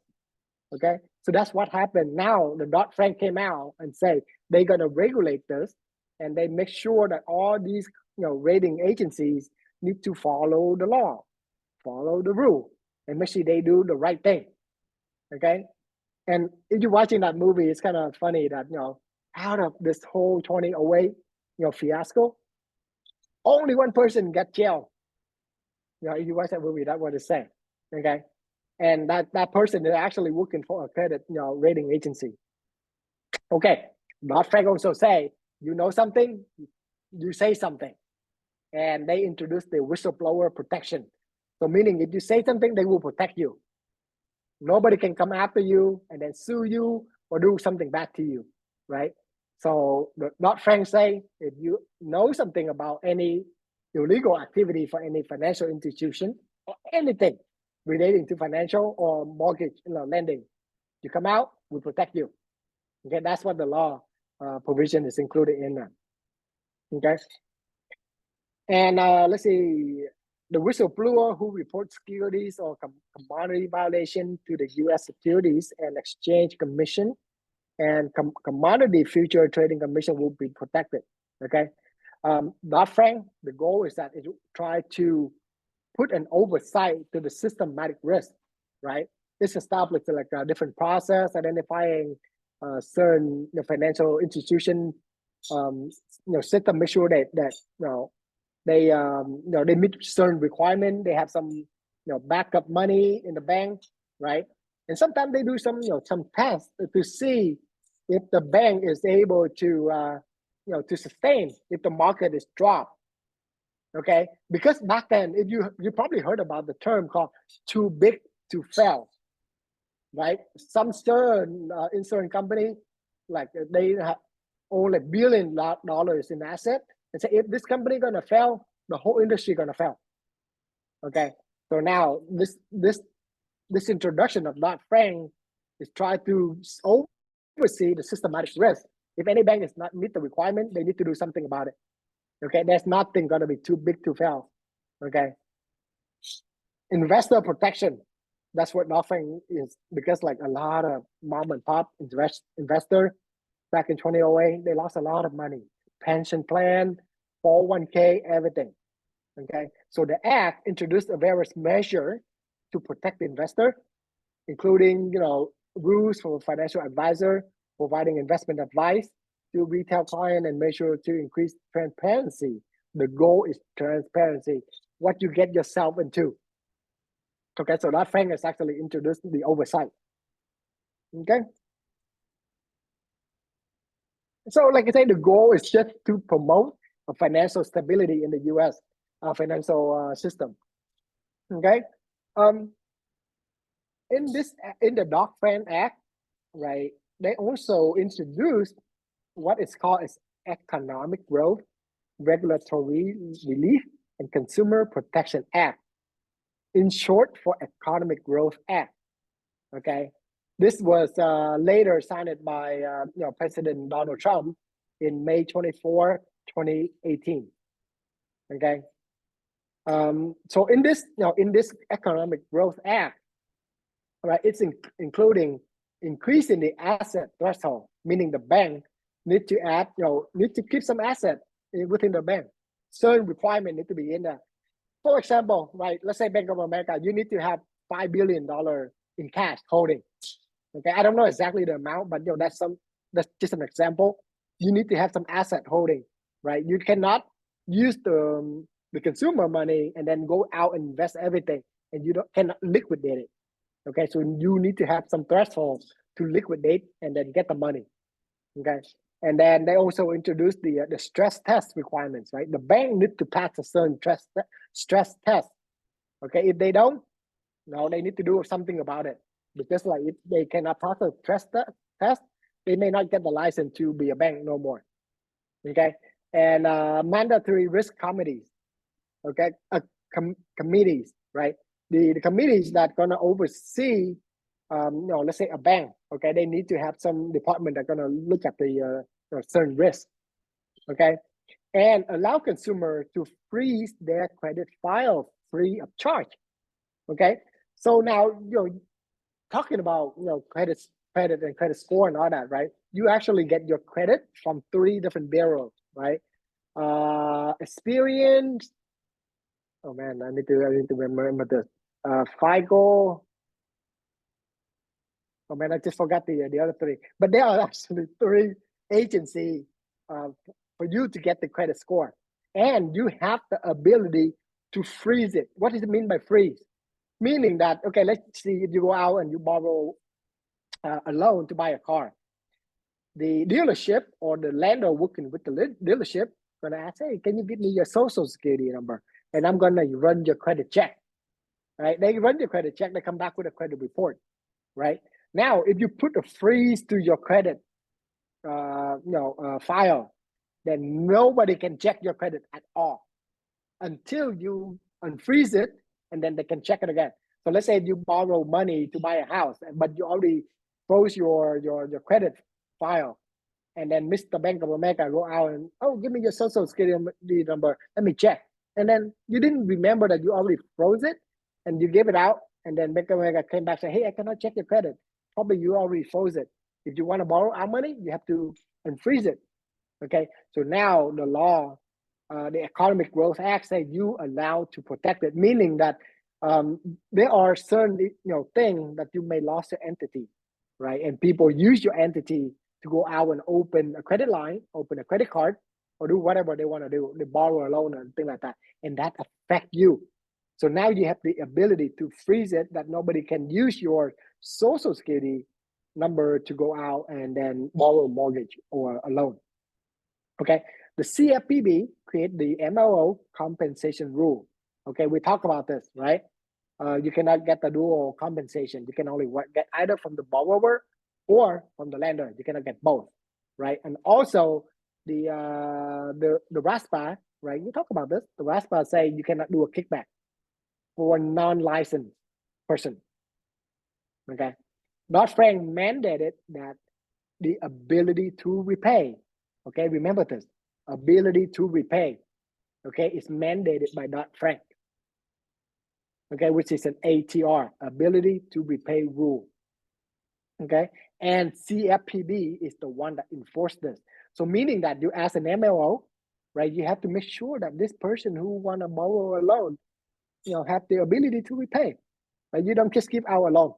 Speaker 1: Okay, so that's what happened. Now the Dodd-Frank came out and say they're gonna regulate this, and they make sure that all these rating agencies need to follow the law, follow the rule, and make sure they do the right thing. Okay, and if you're watching that movie, it's kind of funny that out of this whole 2008 fiasco, only one person got jailed. If you watch that movie, that's what it's saying. Okay, and that person is actually working for a credit rating agency. Okay, Dodd-Frank also say, something, you say something, and they introduced the whistleblower protection. So meaning if you say something, they will protect you. Nobody can come after you and then sue you or do something bad to you, right? So Dodd-Frank say, if you know something about any illegal activity for any financial institution or anything relating to financial or mortgage lending, you come out, we protect you. Okay, that's what the law provision is included in that. Okay, and let's see, the whistleblower who reports securities or commodity violation to the U.S. Securities and Exchange Commission and Commodity Future Trading Commission will be protected. Okay, Dodd-Frank, the goal is that it will try to put an oversight to the systematic risk, right? It's established like a different process identifying certain financial institution system, make sure that they meet certain requirement. They have some backup money in the bank, right? And sometimes they do some some tests to see if the bank is able to to sustain if the market is dropped. Okay, because back then, if you probably heard about the term called too big to fail, right? Some certain insurance company, like they own $1 billion in asset, and say if this company gonna fail, the whole industry gonna fail. Okay, so now this introduction of Dodd-Frank is try to oversee the systematic risk. If any bank is not meet the requirement, they need to do something about it. Okay, there's nothing gonna be too big to fail. Okay, investor protection. That's what Dodd-Frank is, because like a lot of mom and pop investor back in 2008, they lost a lot of money. Pension plan, 401k, everything. Okay, so the act introduced a various measure to protect the investor, including rules for financial advisor providing investment advice to retail client and measure to increase transparency. The goal is transparency, what you get yourself into. Okay, so Dodd-Frank has actually introduced the oversight. Okay, so like I say, the goal is just to promote a financial stability in the U.S. Financial system. Okay, in the Dodd-Frank Act, right? They also introduced what is called as Economic Growth, Regulatory Relief, and Consumer Protection Act. In short, for Economic Growth Act. Okay, this was later signed by President Donald Trump in May 24, 2018. Okay, so in this Economic Growth Act, right, it's including increasing the asset threshold, meaning the bank need to add, need to keep some asset within the bank. Certain requirement need to be in there. For example, right, let's say Bank of America, you need to have $5 billion in cash holding. Okay, I don't know exactly the amount, but that's just an example. You need to have some asset holding, right? You cannot use the consumer money and then go out and invest everything, and you cannot liquidate it. Okay, so you need to have some thresholds to liquidate and then get the money. Okay, and then they also introduced the stress test requirements, right? The bank need to pass a certain stress test. Okay, if they don't, no, they need to do something about it, because like if they cannot pass a stress test, they may not get the license to be a bank no more. Okay, and mandatory risk committees. Okay, committees, right? The committees that gonna oversee, let's say a bank. Okay, they need to have some department that gonna look at the certain risk. Okay, and allow consumer to freeze their credit file free of charge. Okay, so now talking about credit and credit score and all that, right? You actually get your credit from 3 different bureaus, right? Experience. Oh man, I need to remember this. FICO. Oh man, I just forgot the other 3. But there are actually 3 agencies for you to get the credit score, and you have the ability to freeze it. What does it mean by freeze? Meaning that, okay, let's see, if you go out and you borrow a loan to buy a car, the dealership or the lender working with the dealership gonna ask, hey, can you give me your social security number? And I'm gonna run your credit check, right? They run your credit check, they come back with a credit report, right? Now, if you put a freeze to your credit file, then nobody can check your credit at all until you unfreeze it, and then they can check it again. So let's say you borrow money to buy a house, but you already froze your credit file, and then Mr. Bank of America go out and, oh, give me your social security number, let me check. And then you didn't remember that you already froze it, and you gave it out, and then Bank of America came back and said, hey, I cannot check your credit. Probably you already froze it. If you want to borrow our money, you have to unfreeze it. Okay, so now the law, the Economic Growth Act say you allowed to protect it, meaning that there are certain things that you may lose your entity, right? And people use your entity to go out and open a credit line, open a credit card, or do whatever they want to do. They borrow a loan and things like that, and that affect you. So now you have the ability to freeze it, that nobody can use your social security number to go out and then borrow a mortgage or a loan. Okay, the CFPB create the MLO compensation rule. Okay, we talk about this, right? You cannot get the dual compensation. You can only get either from the borrower or from the lender. You cannot get both, right? And also the RASPA, right? We talk about this. The RASPA say you cannot do a kickback for a non-licensed person. Okay, Dodd-Frank mandated that the ability to repay. Okay, remember this, ability to repay, okay, is mandated by Dodd-Frank, okay, which is an ATR, ability to repay rule, okay, and CFPB is the one that enforces this. So meaning that you as an MLO, right, you have to make sure that this person who want to borrow a loan, have the ability to repay, right? You don't just give out a loan.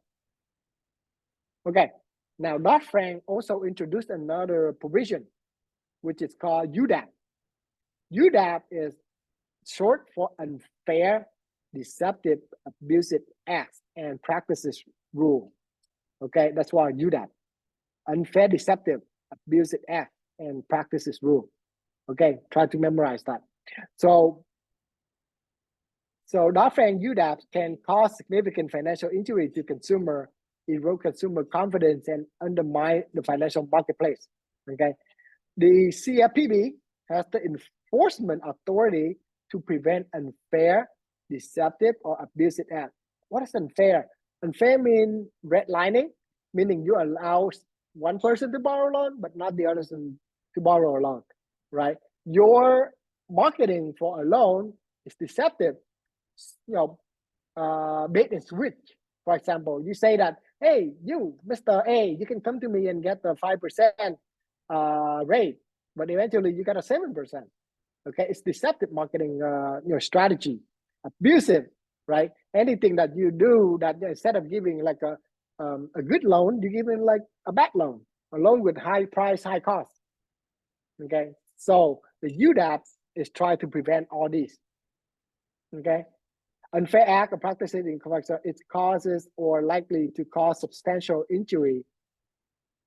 Speaker 1: Okay, now Dodd-Frank also introduced another provision, which is called UDAP. UDAP is short for Unfair, Deceptive, Abusive Acts and Practices Rule. Okay, that's why UDAP. Unfair, Deceptive, Abusive Acts and Practices Rule. Okay, try to memorize that. So Dodd-Frank UDAP can cause significant financial injury to consumer, erode consumer confidence, and undermine the financial marketplace. Okay. The CFPB has the enforcement authority to prevent unfair, deceptive, or abusive acts. What is unfair? Unfair means redlining, meaning you allow one person to borrow a loan, but not the other person to borrow a loan, right? Your marketing for a loan is deceptive. Bait and switch. For example, you say that, hey, you, Mr. A, you can come to me and get the 5% rate, but eventually you got a 7%. Okay, it's deceptive marketing strategy. Abusive, right? Anything that you do that instead of giving like a good loan, you give them like a bad loan, a loan with high price, high cost. Okay, so the UDAP is trying to prevent all these. Okay, unfair act or practices in commercial, it causes or likely to cause substantial injury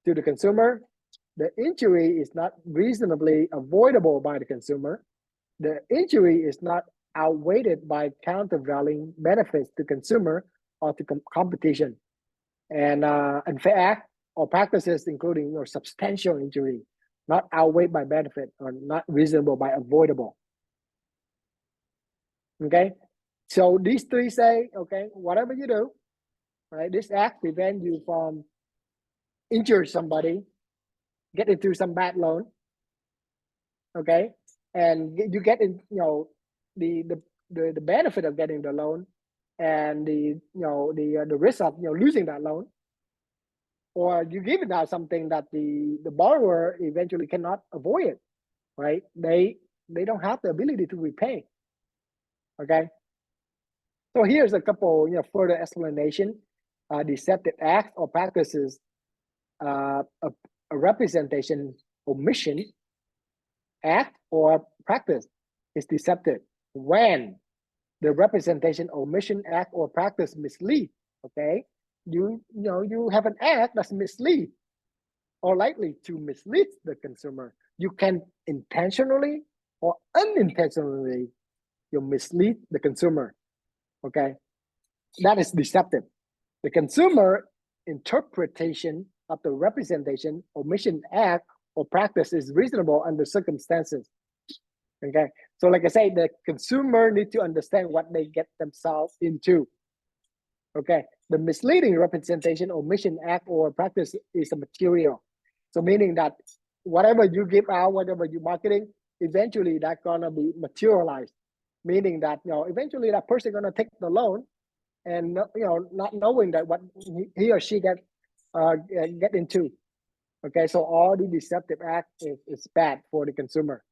Speaker 1: to the consumer. The injury is not reasonably avoidable by the consumer. The injury is not outweighed by countervailing benefits to consumer or to competition. And unfair act or practices including substantial injury, not outweighed by benefit, or not reasonable by avoidable. Okay, so these three say, okay, whatever you do, right, this act prevent you from injure somebody, get into some bad loan, okay, and you get in, the benefit of getting the loan, and the risk of losing that loan, or you give it out something that the borrower eventually cannot avoid it, right? They don't have the ability to repay. Okay, so here's a couple further explanation. Deceptive acts or practices, a representation omission act or practice is deceptive when the representation omission act or practice mislead. Okay, you have an act that's mislead or likely to mislead the consumer. You can intentionally or unintentionally mislead the consumer. Okay, that is deceptive. The consumer interpretation of the representation omission act or practice is reasonable under circumstances. Okay, so like I say, the consumer need to understand what they get themselves into. Okay, the misleading representation omission act or practice is a material. So meaning that whatever you give out, whatever you marketing, eventually that's gonna be materialized. Meaning that eventually that person gonna take the loan, and not knowing that what he or she get into. Okay, so all the deceptive act is bad for the consumer.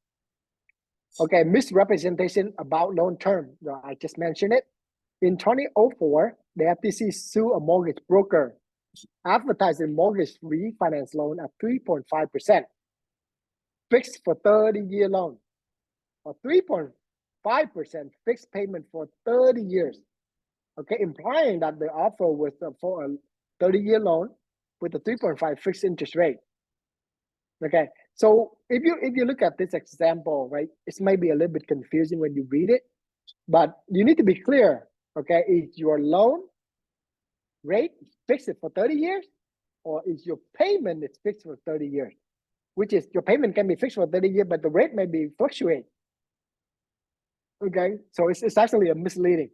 Speaker 1: Okay, misrepresentation about loan term. I just mentioned it. In 2004, the FTC sued a mortgage broker advertising mortgage refinance loan at 3.5%, fixed for 30-year loan, or 3.5% fixed payment for 30 years. Okay, implying that the offer was for a 30-year loan with a 3.5 fixed interest rate. Okay, so if you look at this example, right, it may be a little bit confusing when you read it, but you need to be clear. Okay, is your loan rate fixed for 30 years, or is your payment is fixed for 30 years? Which is your payment can be fixed for 30 years, but the rate may be fluctuate. Okay, so it's actually a misleading.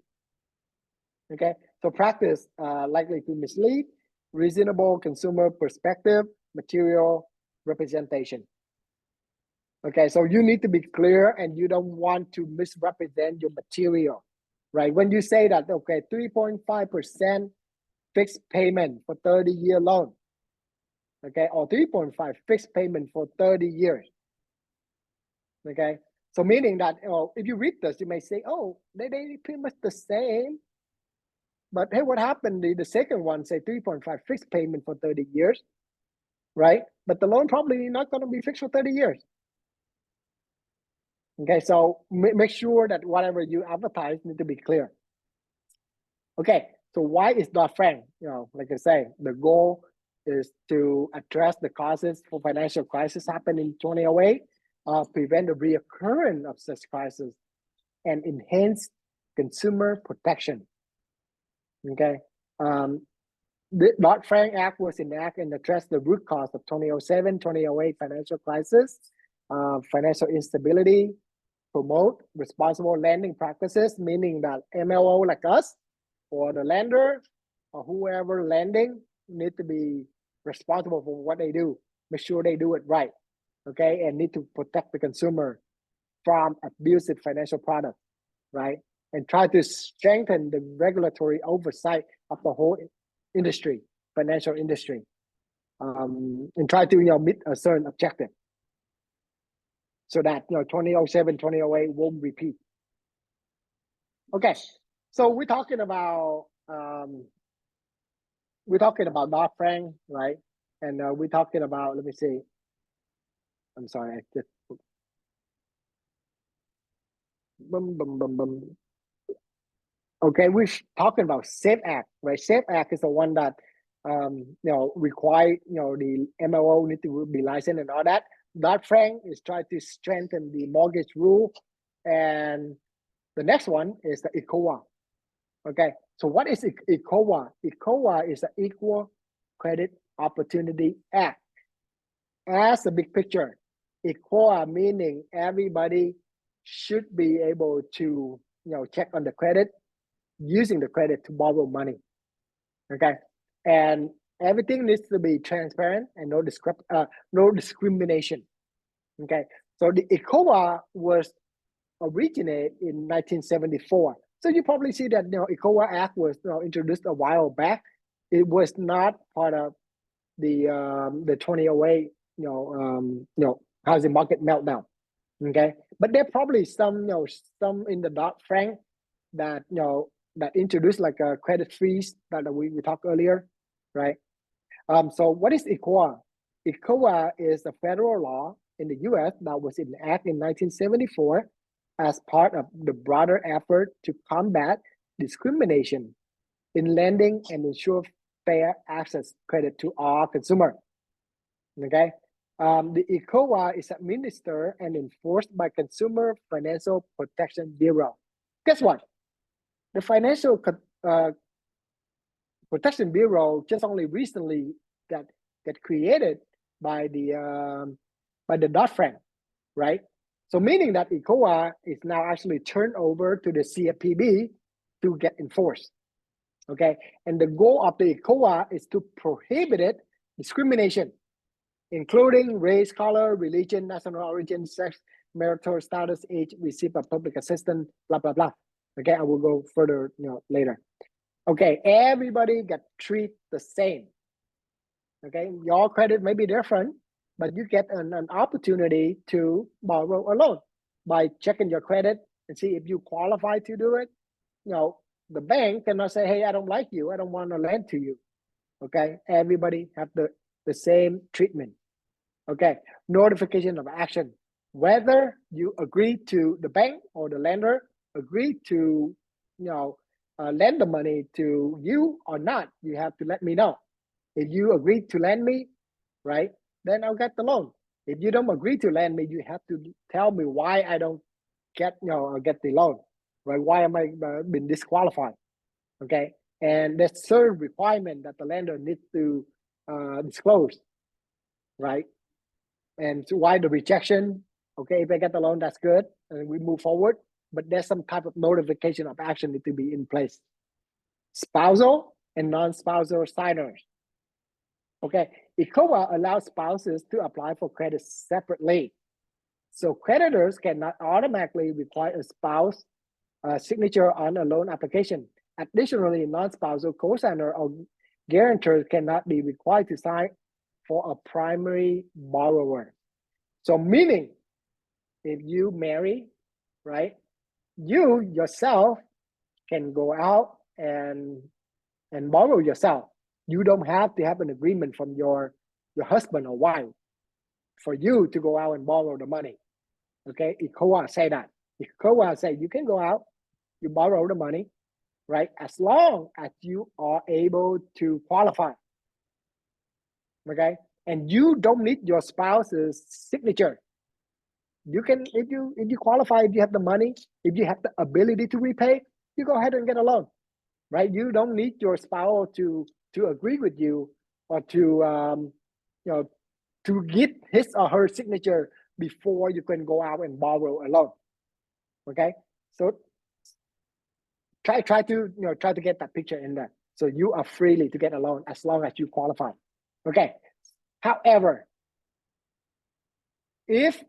Speaker 1: Okay, so practice likely to mislead, reasonable consumer perspective, material representation. Okay, so you need to be clear, and you don't want to misrepresent your material, right? When you say that, okay, 3.5% fixed payment for 30-year loan, okay, or 3.5 fixed payment for 30 years. Okay, so meaning that if you read this, you may say, oh, they pretty much the same. But hey, what happened? The second one say 3.5 fixed payment for 30 years, right? But the loan probably not going to be fixed for 30 years. Okay, so make sure that whatever you advertise need to be clear. Okay, so why is Dodd-Frank? Like I say, the goal is to address the causes for financial crisis happening in 2008, prevent the reoccurrence of such crisis, and enhance consumer protection. Okay, the Dodd-Frank Act was enacted and addressed the root cause of 2007, 2008 financial crisis, financial instability, promote responsible lending practices, meaning that MLO like us, or the lender, or whoever lending, need to be responsible for what they do. Make sure they do it right, okay, and need to protect the consumer from abusive financial products, right? And try to strengthen the regulatory oversight of the whole industry, financial industry, and try to meet a certain objective, so that 2007, 2008 won't repeat. Okay, so we're talking about Dodd-Frank, right? And we're talking about, let me see. I'm sorry, I just Okay, we're talking about SAFE Act, right? SAFE Act is the one that require the MLO need to be licensed and all that. Dodd-Frank is trying to strengthen the mortgage rule, and the next one is the ECOA. Okay, so what is ECOA? ECOA is the Equal Credit Opportunity Act. As a big picture, ECOA meaning everybody should be able to check on the credit, using the credit to borrow money. Okay, and everything needs to be transparent and no discrimination. Okay, so the ECOA was originated in 1974. So you probably see that ECOA Act was introduced a while back. It was not part of the 2008 housing market meltdown. Okay, but there are probably some in the Dodd-Frank that that introduced like a credit freeze that we talked earlier, right? So what is ECOA? ECOA is a federal law in the U.S. that was enacted in 1974 as part of the broader effort to combat discrimination in lending and ensure fair access credit to all consumers. Okay, the ECOA is administered and enforced by Consumer Financial Protection Bureau. Guess what? The Financial Protection Bureau just only recently got created by the Dodd-Frank, right? So meaning that ECOA is now actually turned over to the CFPB to get enforced. Okay, and the goal of the ECOA is to prohibit discrimination, including race, color, religion, national origin, sex, marital status, age, receipt of public assistance, blah blah blah. Okay, I will go further later. Okay, everybody get treated the same. Okay, your credit may be different, but you get an opportunity to borrow a loan by checking your credit and see if you qualify to do it. The bank cannot say, hey, I don't like you, I don't want to lend to you. Okay, everybody have the same treatment. Okay, notification of action. Whether you agree to the bank or the lender agree to lend the money to you or not, you have to let me know. If you agree to lend me, right, then I'll get the loan. If you don't agree to lend me, you have to tell me why I don't get get the loan, right? Why am I been disqualified? Okay, and there's certain requirement that the lender needs to disclose, right? And so why the rejection? Okay, if I get the loan, that's good, and we move forward. But there's some type of notification of action need to be in place. Spousal and non-spousal signers. Okay, ECOA allows spouses to apply for credit separately. So creditors cannot automatically require a spouse signature on a loan application. Additionally, non-spousal co-signer or guarantors cannot be required to sign for a primary borrower. So meaning, if you marry, right, you yourself can go out and borrow yourself. You don't have to have an agreement from your husband or wife for you to go out and borrow the money. Okay, ECOA say that. ECOA say you can go out, you borrow the money, right, as long as you are able to qualify. Okay, and you don't need your spouse's signature. You can, if you qualify, if you have the money, if you have the ability to repay, you go ahead and get a loan, right? You don't need your spouse to agree with you or to to get his or her signature before you can go out and borrow a loan. Okay, so try to get that picture in there. So you are freely to get a loan as long as you qualify. Okay. However, if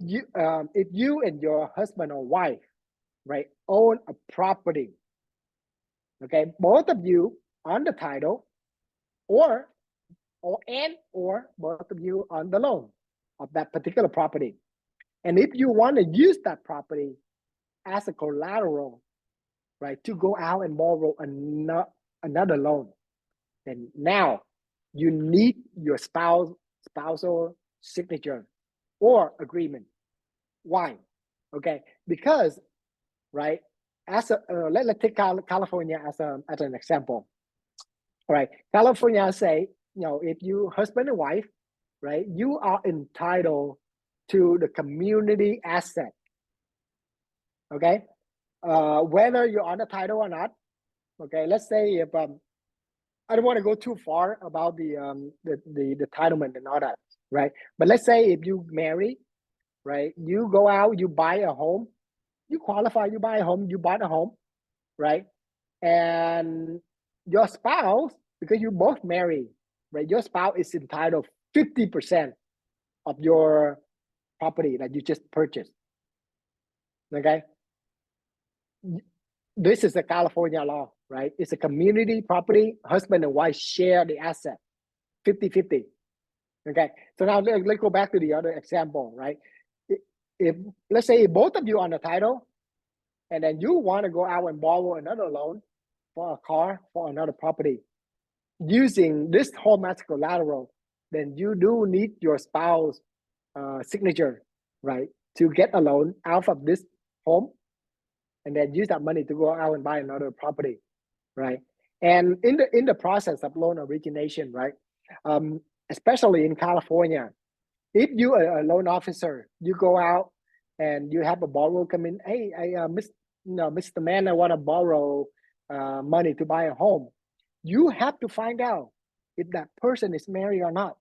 Speaker 1: you and your husband or wife, right, own a property, okay, both of you on the title, or both of you on the loan of that particular property, and if you want to use that property as a collateral, right, to go out and borrow another loan, then now you need your spousal signature or agreement. Why? Okay, because, right, as a let's take California as an example. All right, California say, if you husband and wife, right, you are entitled to the community asset. Okay, whether you're on the title or not. Okay, let's say if I don't want to go too far about the entitlement and all that, right? But let's say if you marry, right? You go out, you buy a home, you qualify, you buy a home, you bought a home, right? And your spouse, because you both married, right? Your spouse is entitled 50% of your property that you just purchased. Okay. This is a California law, right? It's a community property. Husband and wife share the asset 50-50. Okay. So now let's go back to the other example, right? If let's say both of you on the title, and then you want to go out and borrow another loan for a car, for another property, using this home as collateral, then you do need your spouse signature, right, to get a loan out of this home, and then use that money to go out and buy another property, right? And in the process of loan origination, right, especially in California, if you are a loan officer, you go out and you have a borrower come in, hey, Mr. Man, I want to borrow money to buy a home. You have to find out if that person is married or not.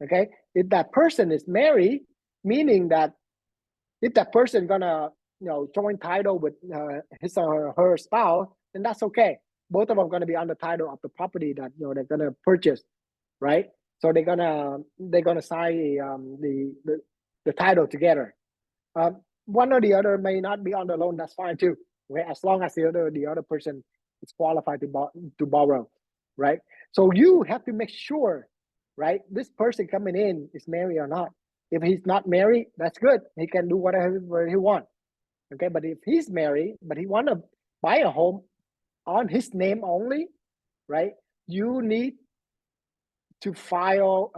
Speaker 1: Okay, if that person is married, meaning that if that person gonna join title with his or her spouse, then that's okay. Both of them gonna be on the title of the property that they're gonna purchase, right? So they're gonna sign the title together. One or the other may not be on the loan. That's fine too, right? As long as the other person is qualified to borrow, right? So you have to make sure, right, this person coming in is married or not. If he's not married, that's good. He can do whatever he wants. Okay, but if he's married, but he want to buy a home on his name only, right? You need to file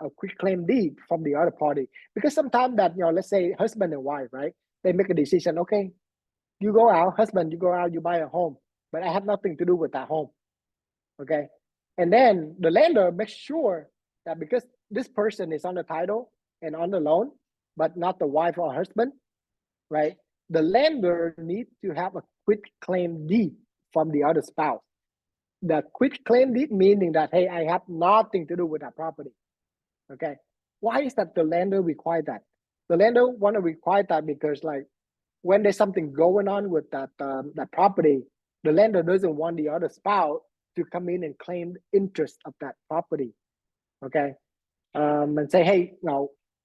Speaker 1: a quick claim deed from the other party, because sometimes that let's say husband and wife, right? They make a decision. Okay, you go out, husband, you go out, you buy a home, but I have nothing to do with that home. Okay, and then the lender makes sure that because this person is on the title and on the loan, but not the wife or husband, right? The lender needs to have a quit claim deed from the other spouse. The quit claim deed meaning that, hey, I have nothing to do with that property. Okay. Why is that the lender require that? The lender want to require that because, like, when there's something going on with that property, the lender doesn't want the other spouse to come in and claim interest of that property. Okay. And say, hey,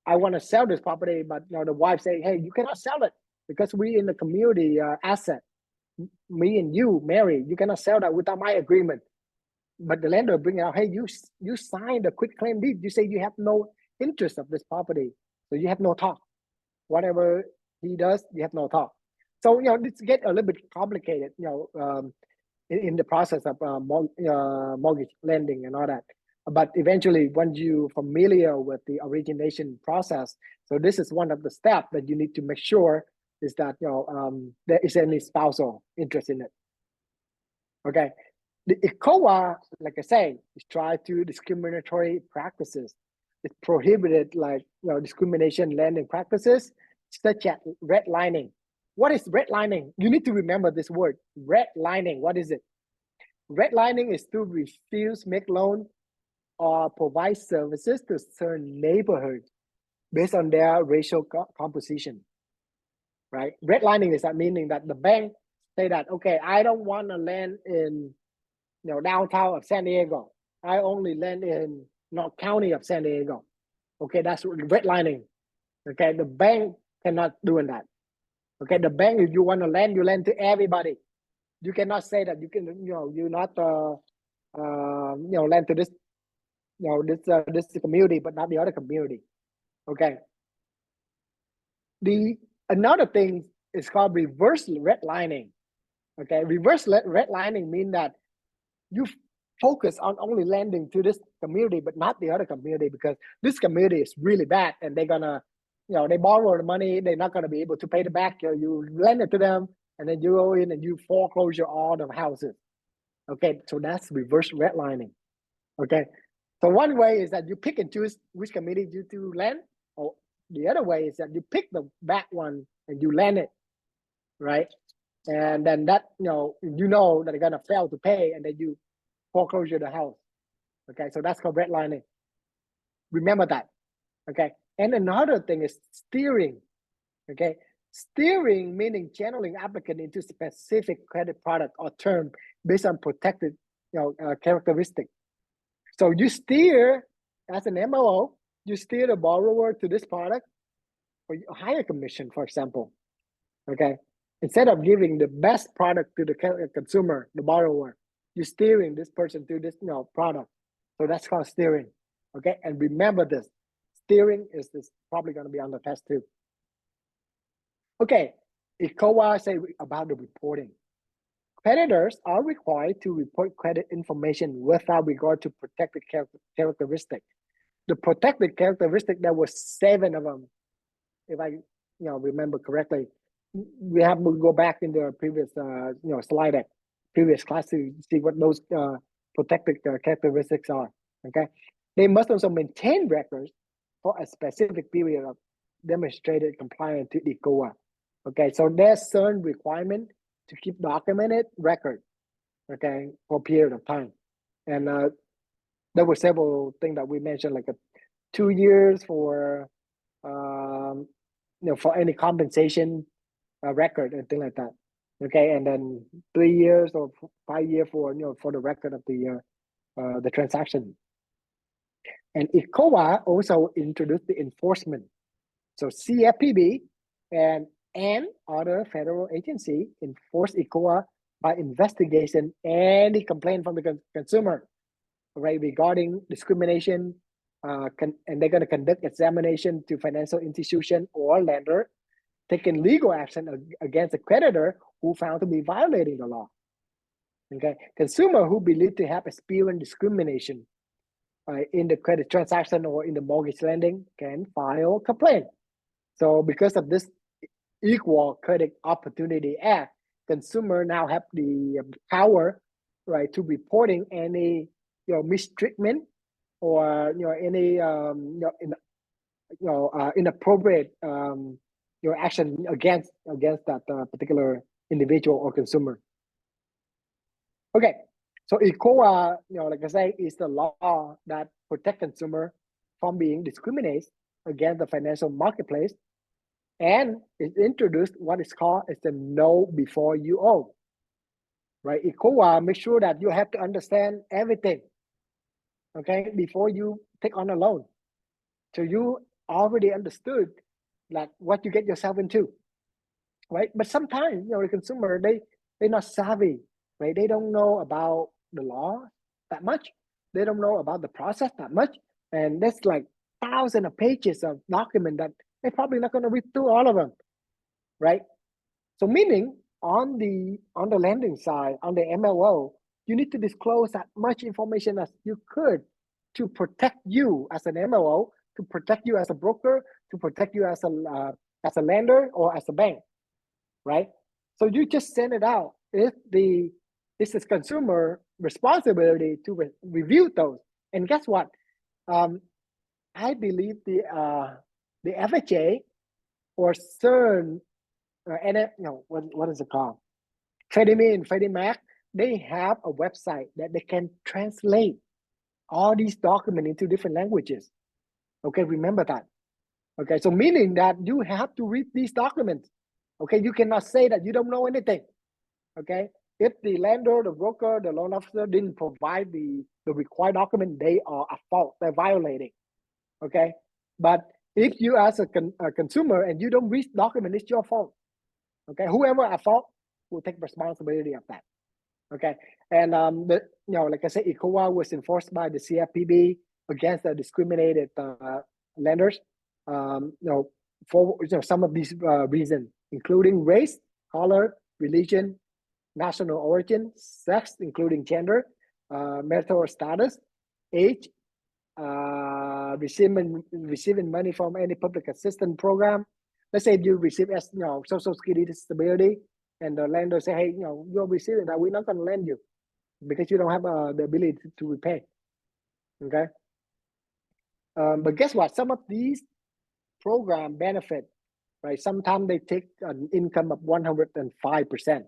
Speaker 1: I want to sell this property, but the wife say, hey, you cannot sell it because we in the community asset. Me and you married, you cannot sell that without my agreement. But the lender bring out, hey, you signed a quit claim deed. You say you have no interest of this property, so you have no talk. Whatever he does, you have no talk. So this get a little bit complicated, in the process of mortgage lending and all that. But eventually, once you're familiar with the origination process, so this is one of the steps that you need to make sure is that there is any spousal interest in it. Okay, the ECOA, like I say, is try to discriminatory practices. It prohibited discrimination lending practices such as redlining. What is redlining? You need to remember this word, redlining. What is it? Redlining is to refuse make loan or provide services to certain neighborhoods based on their racial composition. Right? Redlining is that meaning that the bank say that, okay, I don't want to lend in downtown of San Diego. I only lend in North County of San Diego. Okay, that's redlining. Okay, the bank cannot do that. Okay, the bank, if you want to lend, you lend to everybody. You cannot say that you can, you're not lend to this, this community, but not the other community. Okay. Another thing is called reverse redlining. Okay, reverse redlining means that you focus on only lending to this community, but not the other community, because this community is really bad and they're gonna, they borrow the money, they're not gonna be able to pay it back. You lend it to them, and then you go in and you foreclosure all the houses. Okay, so that's reverse redlining. Okay, so one way is that you pick and choose which community you to lend, or the other way is that you pick the bad one and you lend it, right? And then that, that they're gonna fail to pay, and then you foreclosure the house. Okay, so that's called redlining. Remember that. Okay, and another thing is steering. Okay, steering meaning channeling applicant into specific credit product or term based on protected, characteristic. So you steer as an MLO, you steer the borrower to this product for a higher commission, for example. Okay, instead of giving the best product to the consumer, the borrower, you're steering this person to this product. So that's called steering. Okay, and remember this, steering is probably going to be on the test too. Okay, ECOA say about the reporting. Creditors are required to report credit information without regard to protected characteristic. The protected characteristic, there were 7 of them, if I remember correctly. We have to go back in the previous slide deck, previous class to see what those protected characteristics are. Okay, they must also maintain records for a specific period of demonstrated compliance to ECOA. Okay, so there's certain requirement to keep documented record, okay, for a period of time. And there were several things that we mentioned, like 2 years for for any compensation record and things like that. Okay, and then 3 years or 5 years for for the record of the transaction. And ECOA also introduced the enforcement. So CFPB and other federal agency enforce ECOA by investigation any complaint from the consumer, right, regarding discrimination, and they're going to conduct examination to financial institution or lender, taking legal action against the creditor who found to be violating the law. Okay, consumer who believe to have experienced discrimination in the credit transaction or in the mortgage lending can file a complaint. So because of this Equal Credit Opportunity Act, consumer now have the power, right, to reporting any mistreatment or any inappropriate action against that particular individual or consumer. Okay, so ECOA, like I say, is the law that protect consumer from being discriminated against the financial marketplace, and it introduced what is called as the know before you owe. Right, ECOA make sure that you have to understand everything, okay, before you take on a loan. So you already understood like what you get yourself into, right? But sometimes the consumer they're not savvy, right? They don't know about the law that much. They don't know about the process that much, and there's like thousands of pages of document that they're probably not going to read through all of them, right? So meaning on the lending side, on the MLO, you need to disclose as much information as you could to protect you as an MLO, to protect you as a broker, to protect you as a lender or as a bank, right? So you just send it out. This is consumer responsibility to review those. And guess what? I believe the FHA or CERN, what is it called? Freddie Mae and Freddie Mac, they have a website that they can translate all these documents into different languages. Okay, remember that. Okay, so meaning that you have to read these documents. Okay, you cannot say that you don't know anything. Okay, if the lender, the broker, the loan officer didn't provide the required document, they are at fault. They're violating. Okay, but if you as a consumer and you don't read document, it's your fault. Okay, whoever at fault will take responsibility of that. Okay, and like I said, ECOA was enforced by the CFPB against the discriminated lenders. For some of these reasons, including race, color, religion, national origin, sex, including gender, marital status, age, receiving money from any public assistance program. Let's say you receive Social Security disability, and the lender say, hey, you're receiving that, we're not going to lend you because you don't have the ability to repay. Okay, but guess what? Some of these program benefit, right? Sometimes they take an income of 105%.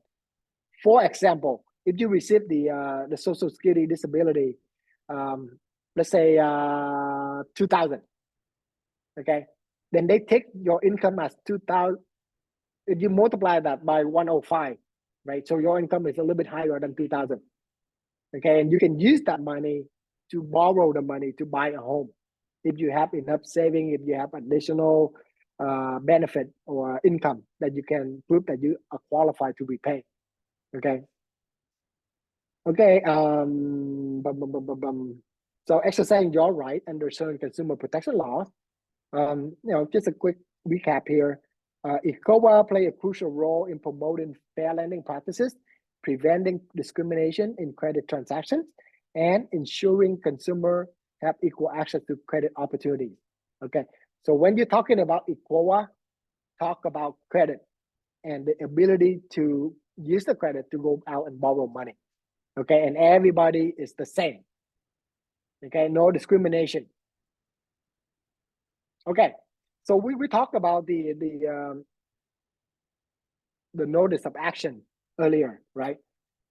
Speaker 1: For example, if you receive the Social Security disability, let's say 2,000, okay, then they take your income as 2,000. If you multiply that by 105, right, so your income is a little bit higher than 2,000, okay, and you can use that money to borrow the money to buy a home if you have enough saving, if you have additional benefit or income that you can prove that you are qualified to repay. Okay. Okay. So exercising your right under certain consumer protection laws. Just a quick recap here. ECOA play a crucial role in promoting fair lending practices, preventing discrimination in credit transactions, and ensuring consumer have equal access to credit opportunities. Okay, so when you're talking about ECOA, talk about credit and the ability to use the credit to go out and borrow money. Okay, and everybody is the same. Okay, no discrimination. Okay, so we talked about the notice of action earlier, right?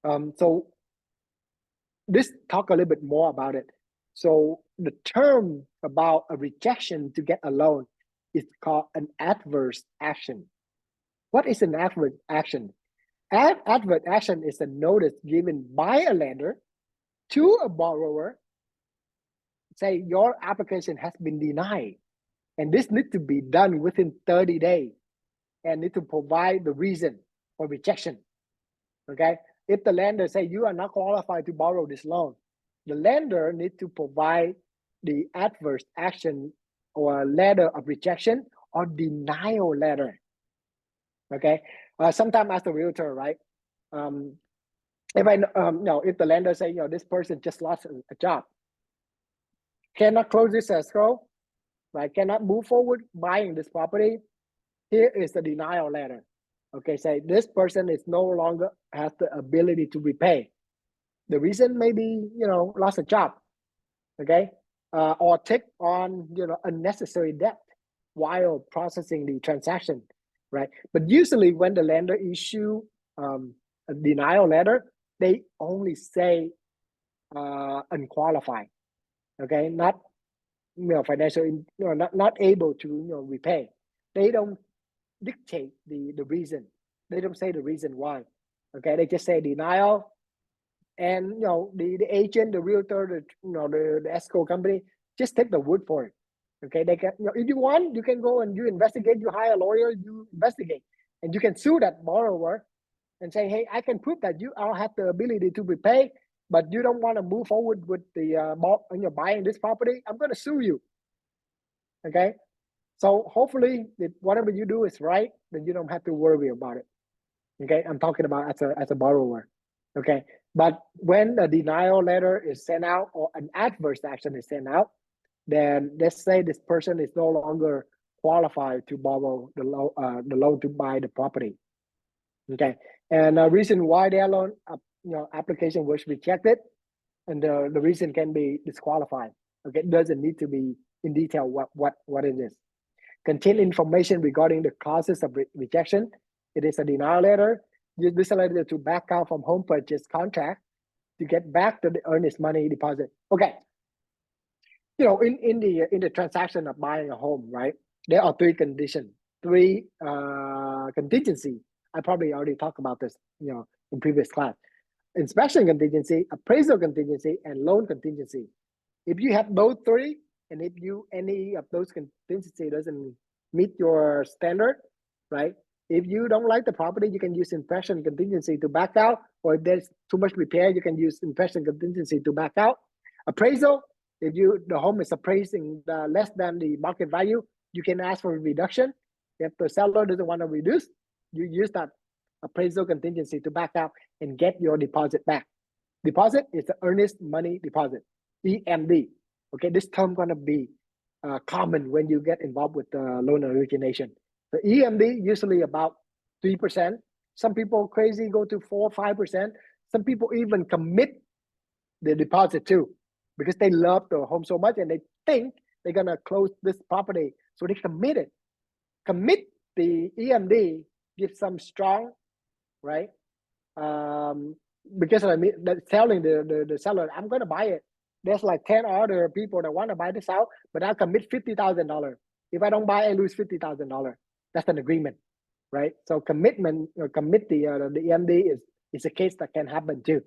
Speaker 1: So let's talk a little bit more about it. So the term about a rejection to get a loan is called an adverse action. What is an adverse action? Adverse action is a notice given by a lender to a borrower, say your application has been denied, and this needs to be done within 30 days and need to provide the reason for rejection. Okay, if the lender say you are not qualified to borrow this loan, the lender needs to provide the adverse action or letter of rejection or denial letter. Okay, sometimes as a realtor, right? If I if the lender say this person just lost a job, cannot close this escrow, right? Cannot move forward buying this property. Here is the denial letter. Okay, say this person is no longer has the ability to repay. The reason may be lost a job, okay, or take on unnecessary debt while processing the transaction, right? But usually when the lender issue a denial letter, they only say unqualified, okay, not financial, not able to repay. They don't dictate the reason. They don't say the reason why. Okay, they just say denial, and the agent, the realtor, the escrow company just take the word for it. Okay, they can if you want, you can go and you investigate. You hire a lawyer, you investigate, and you can sue that borrower and say, hey, I can prove that you all have the ability to repay, but you don't want to move forward with the buying this property. I'm going to sue you. Okay. So hopefully, if whatever you do is right, then you don't have to worry about it. Okay, I'm talking about as a borrower. Okay, but when a denial letter is sent out or an adverse action is sent out, then let's say this person is no longer qualified to borrow the loan to buy the property. Okay, and the reason why their loan application was rejected, and the reason can be disqualified. Okay, it doesn't need to be in detail what it is. Contain information regarding the causes of rejection. It is a denial letter. Use this letter to back out from home purchase contract to get back the earnest money deposit. Okay. In the transaction of buying a home, right? There are three conditions, three contingency. I probably already talked about this, in previous class. Inspection contingency, appraisal contingency, and loan contingency. If you have those three, and if any of those contingency doesn't meet your standard, right? If you don't like the property, you can use inspection contingency to back out, or if there's too much repair, you can use inspection contingency to back out. Appraisal, if the home is appraising less than the market value, you can ask for a reduction. If the seller doesn't want to reduce, you use that appraisal contingency to back out and get your deposit back. Deposit is the earnest money deposit, EMD. Okay, this term gonna be common when you get involved with loan origination. The EMD usually about 3%. Some people crazy go to 4 or 5%. Some people even commit the deposit too, because they love the home so much and they think they're gonna close this property, so they commit it. Commit the EMD gives some strong, right, because I mean that telling the seller, I'm going to buy it. There's like 10 other people that want to buy this out, but I'll commit $50,000. If I don't buy, I lose $50,000. That's an agreement, right? So commitment or commit the EMD is a case that can happen too.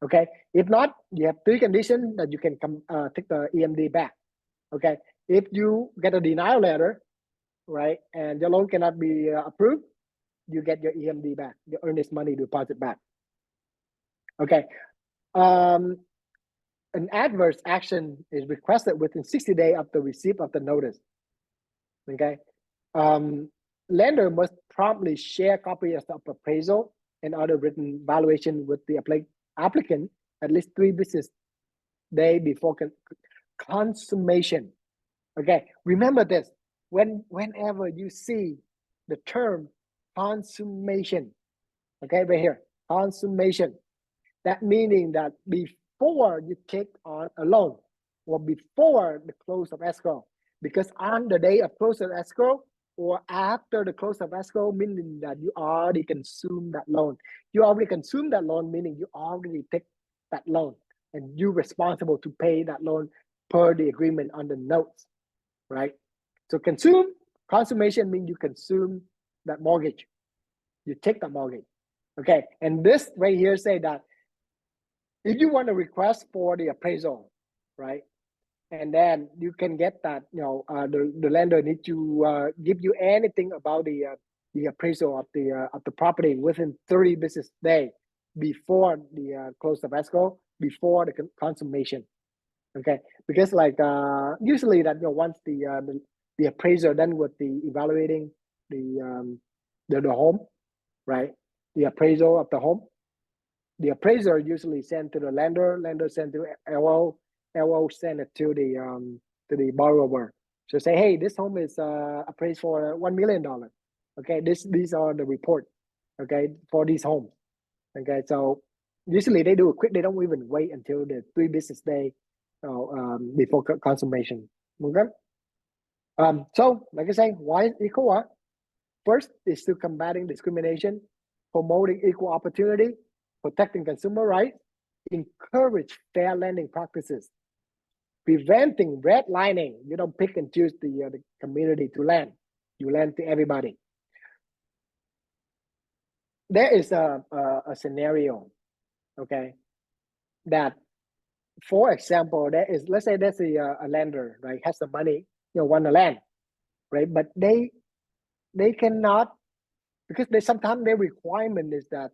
Speaker 1: Okay. If not, you have 3 conditions that you can take the EMD back. Okay. If you get a denial letter, right, and your loan cannot be approved, you get your EMD back, your earnest money deposit back. Okay. An adverse action is requested within 60 days after receipt of the notice. Okay. Lender must promptly share copies of appraisal and other written valuation with the applicant at least 3 business days before consummation. Okay, remember this. Whenever you see the term consummation, okay, right here, consummation, that meaning that before you take on a loan or before the close of escrow, because on the day of close of escrow or after the close of escrow, meaning that you already consume that loan. You already consume that loan, meaning you already take that loan and you're responsible to pay that loan per the agreement on the notes, right? So consummation means you consume that mortgage. You take that mortgage. Okay, and this right here say that if you want to request for the appraisal, right, and then you can get that, the lender need to give you anything about the appraisal of the property within 30 business days before the close of escrow, before the consummation. Okay, because like usually that once the appraiser done with the evaluating the home, right, the appraisal of the home, the appraiser usually send to the lender send to LO send it to the borrower. So say, hey, this home is appraised for $1 million. Okay, these are the report, okay, for these homes. Okay, so usually they do it quick. They don't even wait until the 3 business days before consummation. Okay. So like I say, why is equal? First is to combating discrimination, promoting equal opportunity, protecting consumer rights, encourage fair lending practices, preventing redlining. You don't pick and choose the community to lend. You lend to everybody. There is a scenario, okay, that, for example, let's say there's a lender, right, has the money, want to lend, right, but they cannot, because sometimes their requirement is that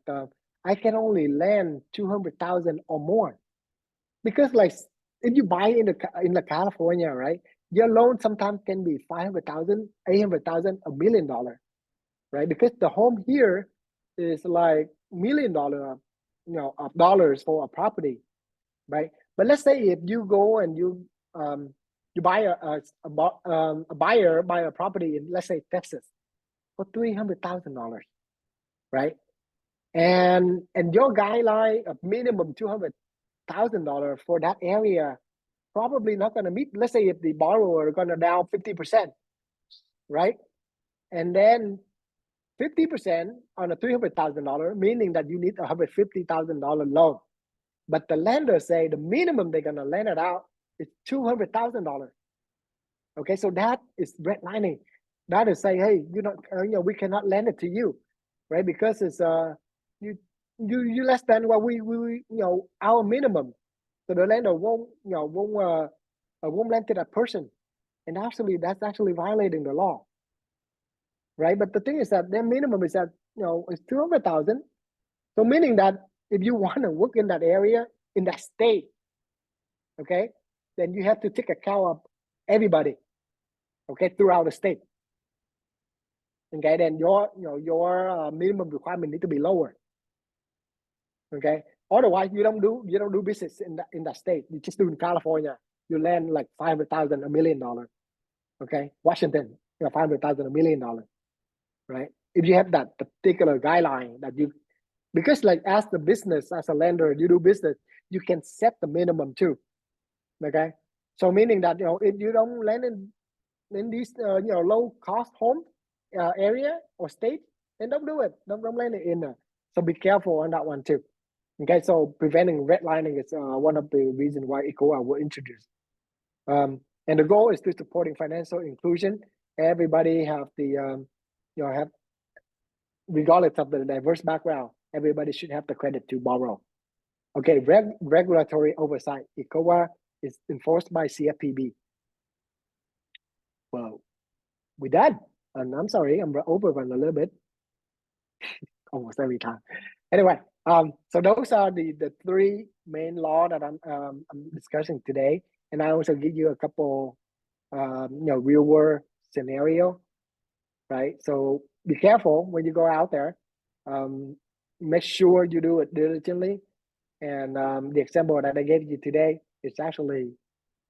Speaker 1: I can only lend 200,000 or more, because like if you buy in the California, right, your loan sometimes can be 500,000, 800,000, $1 million, right, because the home here is like $1 million, of dollars for a property, right? But let's say if you go and you buy a buyer buy a property in, let's say, Texas for $300,000, right? And your guideline of minimum $200,000 for that area probably not going to meet. Let's say if the borrower is going to down 50%, right? And then 50% on a $300,000, meaning that you need a $150,000 loan. But the lender say the minimum they're gonna lend it out is $200,000. Okay, so that is redlining. That is saying, hey, we cannot lend it to you, right? Because it's you less than what we our minimum. So the lender won't lend to that person, and actually that's actually violating the law, right? But the thing is that their minimum is that it's 200,000. So meaning that if you want to work in that area, in that state, okay, then you have to take account of everybody, okay, throughout the state. Okay, then your minimum requirement need to be lower. Okay, otherwise you don't do business in that state. You just do in California. You lend like 500,000, $1 million. Okay, Washington, $500,000, $1 million, right? If you have that particular guideline that you, because like as the business, as a lender, you do business, you can set the minimum too. Okay, so meaning that if you don't lend in these low cost home area or state, then don't do it. Don't lend it in there. So be careful on that one too. Okay, so preventing redlining is one of the reasons why ECOA was introduced. And the goal is to supporting financial inclusion. Everybody have the, have, regardless of the diverse background, everybody should have the credit to borrow. Okay, regulatory oversight. ECOA is enforced by CFPB. Well, we're done. And I'm sorry, I'm overrun a little bit. Almost every time. Anyway, so those are the three main law that I'm discussing today. And I also give you a couple, real world scenario, right? So be careful when you go out there. Make sure you do it diligently. And the example that I gave you today is actually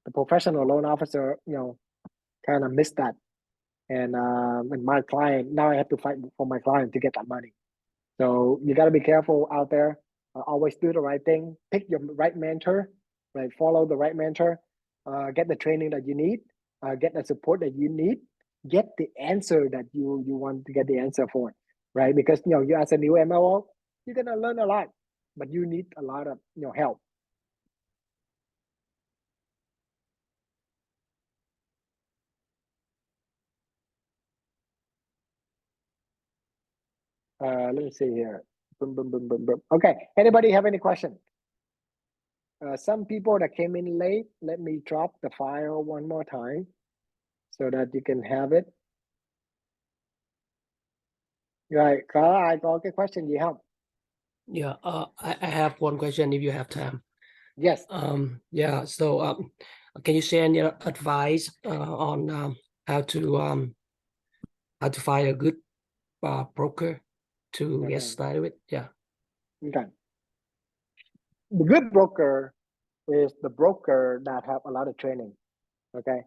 Speaker 1: the professional loan officer, kind of missed that. And my client, now I have to fight for my client to get that money. So you got to be careful out there. Always do the right thing. Pick your right mentor, right? Follow the right mentor. Get the training that you need. Get the support that you need. Get the answer that you want to get the answer for, right? Because you as a new MLO, you're gonna learn a lot, but you need a lot of help. Let me see here. Boom, boom, boom, boom, boom. Okay. Anybody have any question? Some people that came in late, let me drop the file one more time so that you can have it. Right. I có cái question gì không?
Speaker 2: Yeah, I have one question if you have time.
Speaker 1: Yes.
Speaker 2: Yeah, so can you share your advice on how to find a good broker to get started with? Yeah.
Speaker 1: Okay. The good broker is the broker that have a lot of training. Okay.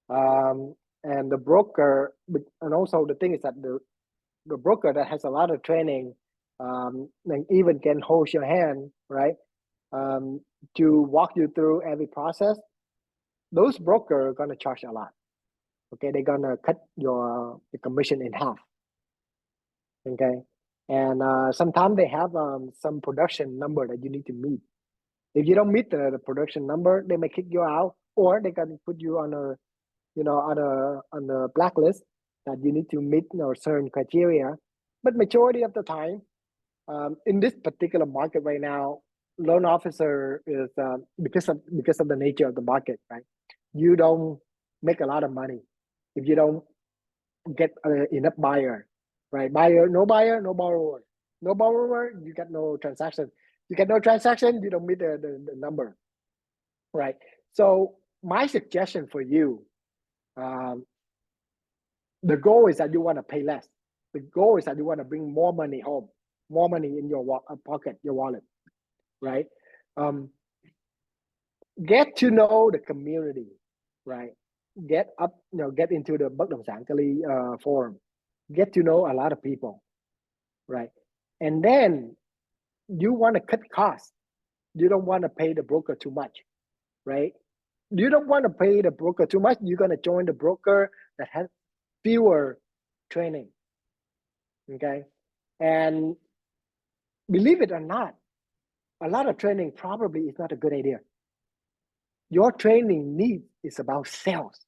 Speaker 1: And the broker, and also the thing is that the broker that has a lot of training, and even can hold your hand, right? To walk you through every process. Those brokers are gonna charge a lot. Okay, they're gonna cut your commission in half. Okay, and sometimes they have some production number that you need to meet. If you don't meet the production number, they may kick you out, or they can put you on a on a blacklist that you need to meet certain criteria. But majority of the time, in this particular market right now, loan officer is because of the nature of the market, right? You don't make a lot of money if you don't get enough buyer, right? No buyer, no borrower. No borrower, you get no transaction. You get no transaction, you don't meet the number, right? So my suggestion for you, the goal is that you want to pay less. The goal is that you want to bring more money home, more money in your pocket, your wallet, right? Get to know the community, right? Get into the bất động sản Cali forum. Get to know a lot of people, right? And then you want to cut costs. You don't want to pay the broker too much, right? You don't want to pay the broker too much. You're going to join the broker that has fewer training, okay? And believe it or not, a lot of training probably is not a good idea. Your training need is about sales.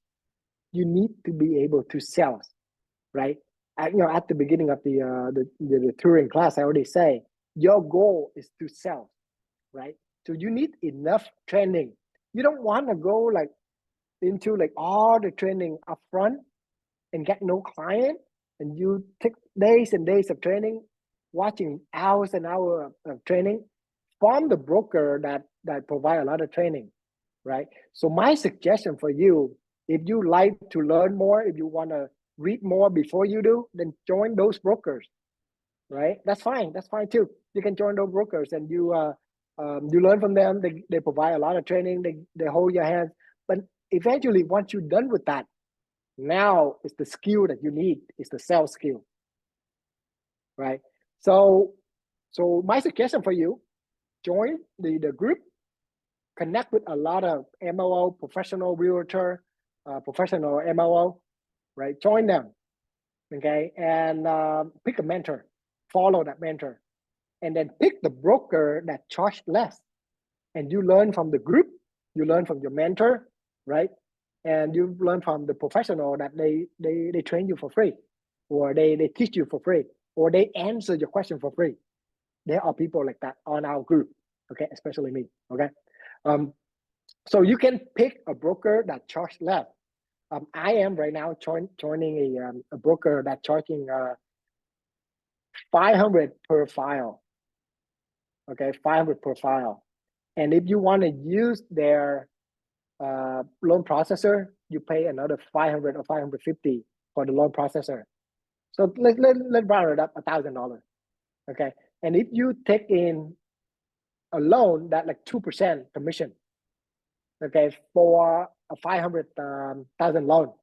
Speaker 1: You need to be able to sell, right? At the beginning of the touring class, I already say your goal is to sell, right? So you need enough training. You don't want to go into all the training up front and get no client, and you take days and days of training, watching hours and hours of training from the broker that provide a lot of training, right? So my suggestion for you, if you like to learn more, if you want to read more before you do, then join those brokers, right? That's fine too. You can join those brokers and you learn from them. They provide a lot of training. They hold your hands. But eventually, once you're done with that, now it's the skill that you need. It's the sales skill, right? So my suggestion for you, join the group, connect with a lot of MLO, professional realtor, professional MLO, right? Join them, okay? And pick a mentor, follow that mentor, and then pick the broker that charge less. And you learn from the group, you learn from your mentor, right? And you learn from the professional that they train you for free, or they teach you for free, or they answer your question for free. There are people like that on our group, okay, especially me, okay? So you can pick a broker that charge less. I am right now joining a broker that charging 500 per file, okay, 500 per file. And if you want to use their loan processor, you pay another 500 or 550 for the loan processor. So let's round it up $1,000, okay? And if you take in a loan that like 2% commission, okay, for a 500,000 loan,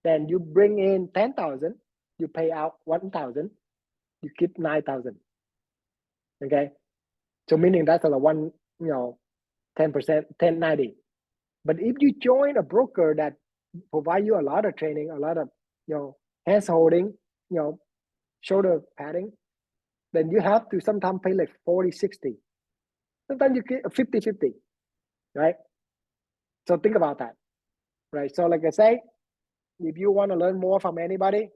Speaker 1: then you bring in 10,000, you pay out 1,000, you keep 9,000, okay? So meaning that's a 10%, 1090. But if you join a broker that provide you a lot of training, a lot of hands holding, shoulder padding, then you have to sometimes pay like 40, 60. Sometimes you get 50, 50, right? So think about that, right? So like I say, if you want to learn more from anybody,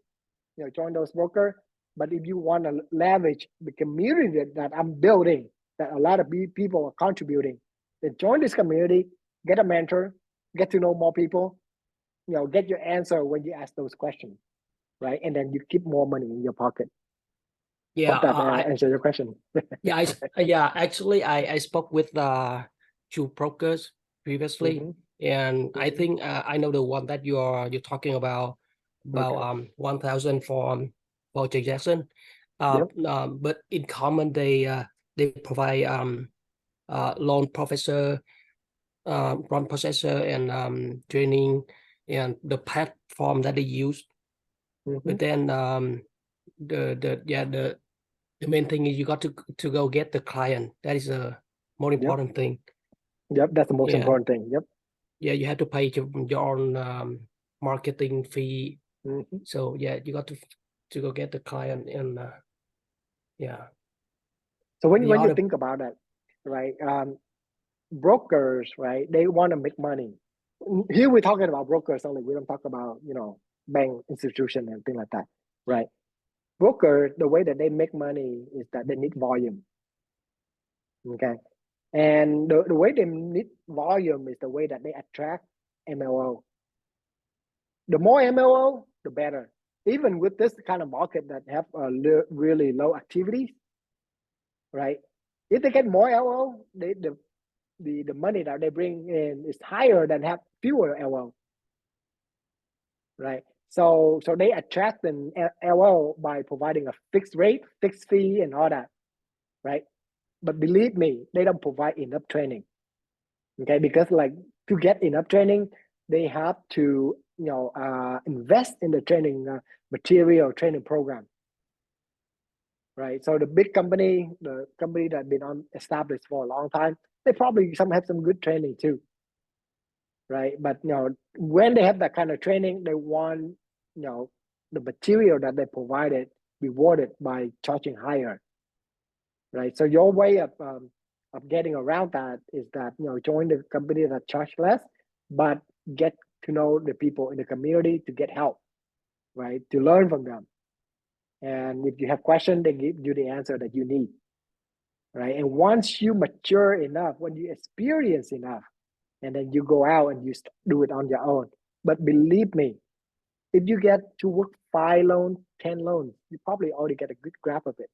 Speaker 1: join those brokers. But if you want to leverage the community that I'm building, that a lot of people are contributing, then join this community, get a mentor, get to know more people, get your answer when you ask those questions, right? And then you keep more money in your pocket.
Speaker 2: Yeah,
Speaker 1: Hope that answers your question.
Speaker 2: yeah, actually, I spoke with two brokers previously, and I think I know the one that you're talking about
Speaker 1: Okay.
Speaker 2: 1,000 for transaction. But in common, they provide loan processor, and training and the platform that they use. But then the main thing is you got to go get the client. That is a more important thing.
Speaker 1: Yep, that's the most important thing. Yep.
Speaker 2: Yeah, you have to pay your own marketing fee. So yeah, you got to go get the client, and yeah.
Speaker 1: So when you think about it, right? Brokers, right? They want to make money. Here we're talking about brokers only. We don't talk about bank institution and things like that, right? Brokers, the way that they make money is that they need volume. Okay. And the way they need volume is the way that they attract MLO. The more MLO, the better. Even with this kind of market that have really low activity, right? If they get more LO, the money that they bring in is higher than have fewer LO, right? So they attract an LO by providing a fixed rate, fixed fee, and all that, right? But believe me, they don't provide enough training, okay? Because like to get enough training, they have to invest in the training material, training program, right? So the big company, the company that been established for a long time, they probably have some good training too, right? But when they have that kind of training, they want the material that they provided rewarded by charging higher, right? So your way of getting around that is that join the company that charge less, but get to know the people in the community to get help, right? To learn from them, and if you have questions, they give you the answer that you need, right? And once you mature enough, when you experience enough, and then you go out and you do it on your own. But believe me, if you get to work 5 loans, 10 loans, you probably already get a good grasp of it.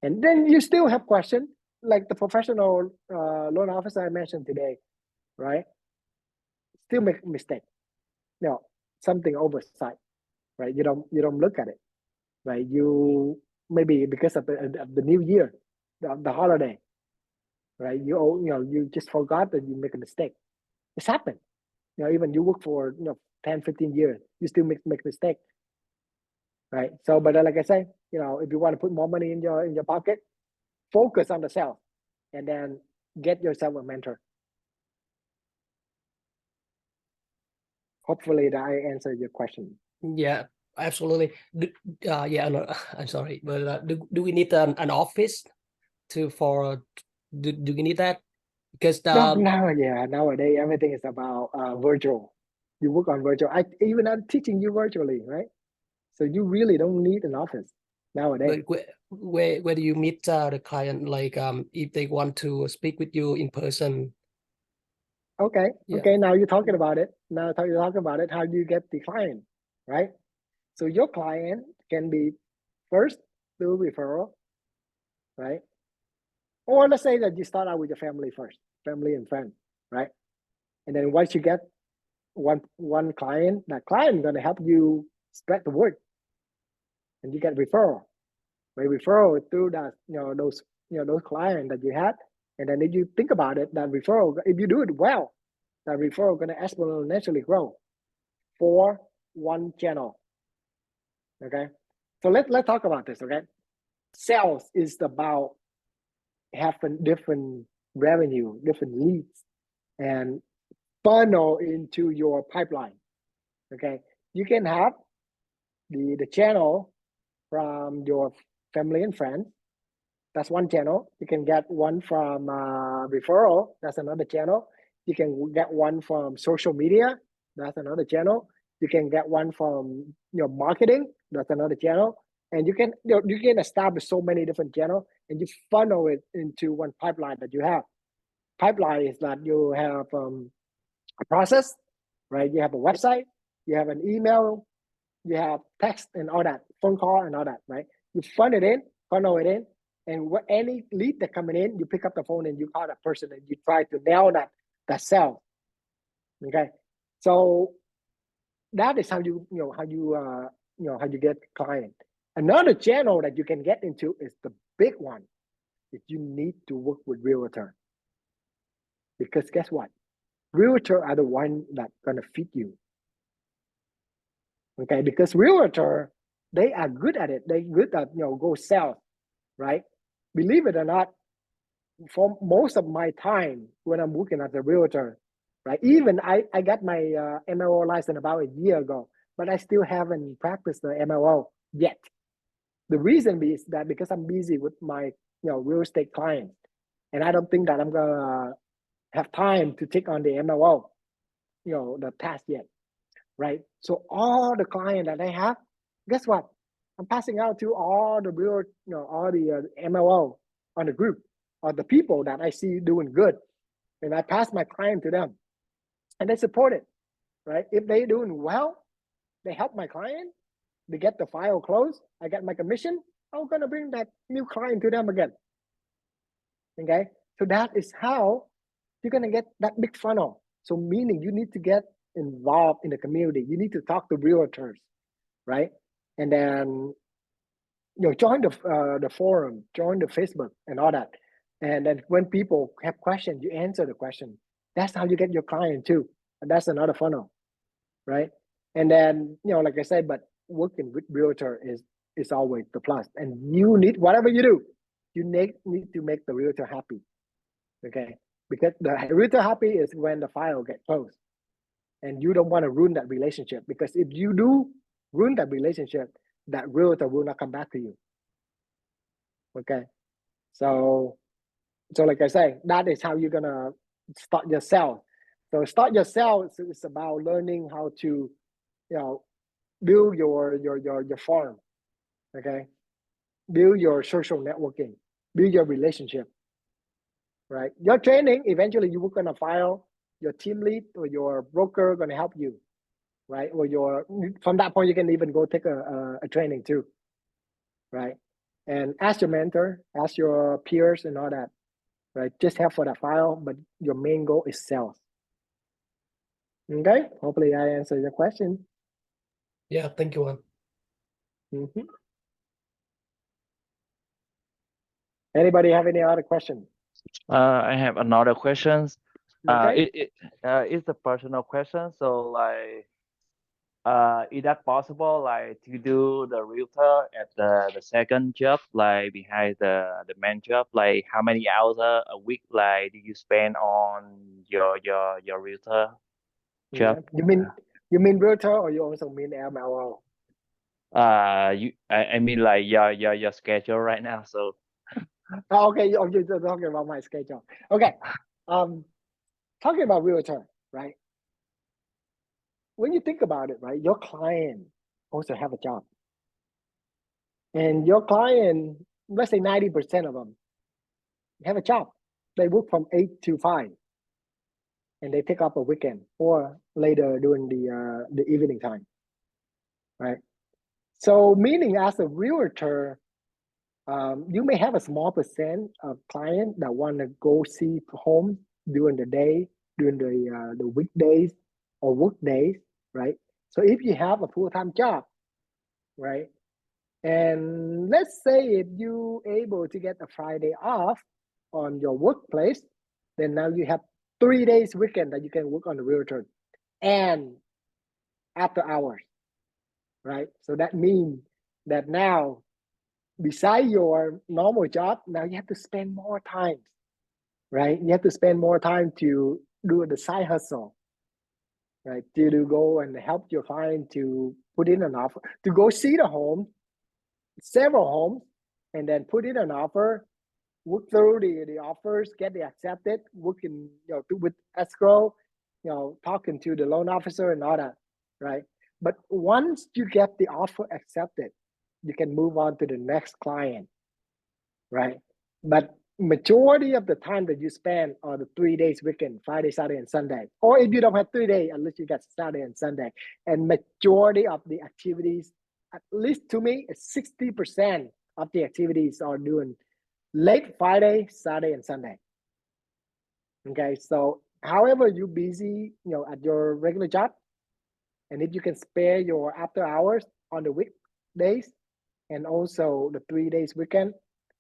Speaker 1: And then you still have questions, like the professional loan officer I mentioned today, right? Still make a mistake, something oversight, right? You don't look at it, right? You maybe because of the new year, the holiday, right? You just forgot that you make a mistake. It's happened. Even you work for 10, 15 years, you still make mistake, right? So, but like I say, if you want to put more money in your pocket, focus on the self, and then get yourself a mentor. Hopefully that I answered your question.
Speaker 2: Yeah, absolutely. Yeah, no, I'm sorry, but do we need an office for do you need that? Because
Speaker 1: nowadays everything is about virtual. You work on virtual. I'm teaching you virtually, right? So you really don't need an office nowadays.
Speaker 2: but where do you meet the client? Like if they want to speak with you in person.
Speaker 1: Okay.
Speaker 2: Yeah.
Speaker 1: Okay. Now you're talking about it. How do you get the client, right? So your client can be first through referral, right? Or let's say that you start out with your family first, family and friends, right? And then once you get one client, that client is going to help you spread the word, and you get referral. Right? Referral through that, those clients that you had, and then if you think about it, that referral, if you do it well, that referral going to exponentially grow for one channel. Okay, so let's talk about this. Okay, sales is about having different revenue, different leads, and funnel into your pipeline. Okay, you can have the channel from your family and friends. That's one channel. You can get one from referral. That's another channel. You can get one from social media. That's another channel. You can get one from your marketing. That's another channel. And you can establish so many different channels, and you funnel it into one pipeline that you have. Pipeline is that you have a process, right? You have a website, you have an email, you have text and all that, phone call and all that, right? You funnel it in, and any lead that coming in, you pick up the phone and you call that person and you try to nail that sale. Okay, so that is how you get client. Another channel that you can get into is the big one. Is you need to work with realtor, because guess what? Realtor are the one that gonna feed you. Okay, because realtor, they are good at it. They good at go sell, right? Believe it or not, for most of my time when I'm working as a realtor, right? Even I got my MLO license about a year ago, but I still haven't practiced the MLO yet. The reason is that because I'm busy with my real estate clients, and I don't think that I'm gonna have time to take on the MLO, the task yet, right? So all the clients that I have, guess what? I'm passing out to all the real, all the MLO on the group, or the people that I see doing good, and I pass my client to them, and they support it, right? If they doing well, they help my client, they get the file closed, I get my commission, I'm gonna bring that new client to them again. Okay, so that is how you're gonna get that big funnel. So meaning you need to get involved in the community. You need to talk to realtors, right? And then join the forum, join the Facebook and all that. And then when people have questions, you answer the question. That's how you get your client too. And that's another funnel, right? And then like I said, but working with realtor is always the plus. And you need, whatever you do, you need to make the realtor happy. Okay, because the realtor happy is when the file gets closed, and you don't want to ruin that relationship, because if you do ruin that relationship, that realtor will not come back to you. Okay, so like I say, that is how you're gonna start your sale. So start your sale is about learning how to build your farm. Okay, build your social networking, build your relationship, right? Your training, eventually you work on a file, your team lead or your broker going to help you, right? Or from that point, you can even go take a training too, right? And ask your mentor, ask your peers and all that, right? Just help for that file, but your main goal is sales. Okay, hopefully I answered your question.
Speaker 2: Yeah, thank you, Juan.
Speaker 1: Anybody have any other questions?
Speaker 3: I have another question.
Speaker 1: Okay.
Speaker 3: It's a personal question. So like, is that possible, like to do the realtor at the second job, like behind the main job? Like how many hours a week, like do you spend on your realtor job?
Speaker 1: Yeah. You mean realtor, or you also mean MLO?
Speaker 3: I mean like your schedule right now. So
Speaker 1: Oh, okay, you're talking about my schedule. Okay. Talking about realtor, right? When you think about it, right, your client also have a job. And your client, let's say 90% of them have a job. They work from 8 to 5 and they take up a weekend or later during the evening time, right? So meaning as a realtor, you may have a small percent of clients that want to go see home during the day, during the weekdays or work days, right? So if you have a full-time job, right? And let's say if you able to get a Friday off on your workplace, then now you have 3 days weekend that you can work on the realtor and after hours, right? So that means that now beside your normal job, now you have to spend more time, right? You have to spend more time to do the side hustle, right? To go and help your client to put in an offer, to go see the home, several homes, and then put in an offer, work through the offers, get the accepted, working with escrow, talking to the loan officer and all that, right? But once you get the offer accepted, you can move on to the next client, right? But majority of the time that you spend are the 3 days weekend, Friday, Saturday, and Sunday. Or if you don't have 3 days, at least you got Saturday and Sunday. And majority of the activities, at least to me, 60% of the activities are doing late Friday, Saturday, and Sunday. Okay, so however you busy, at your regular job, and if you can spare your after hours on the weekdays and also the 3 days weekend,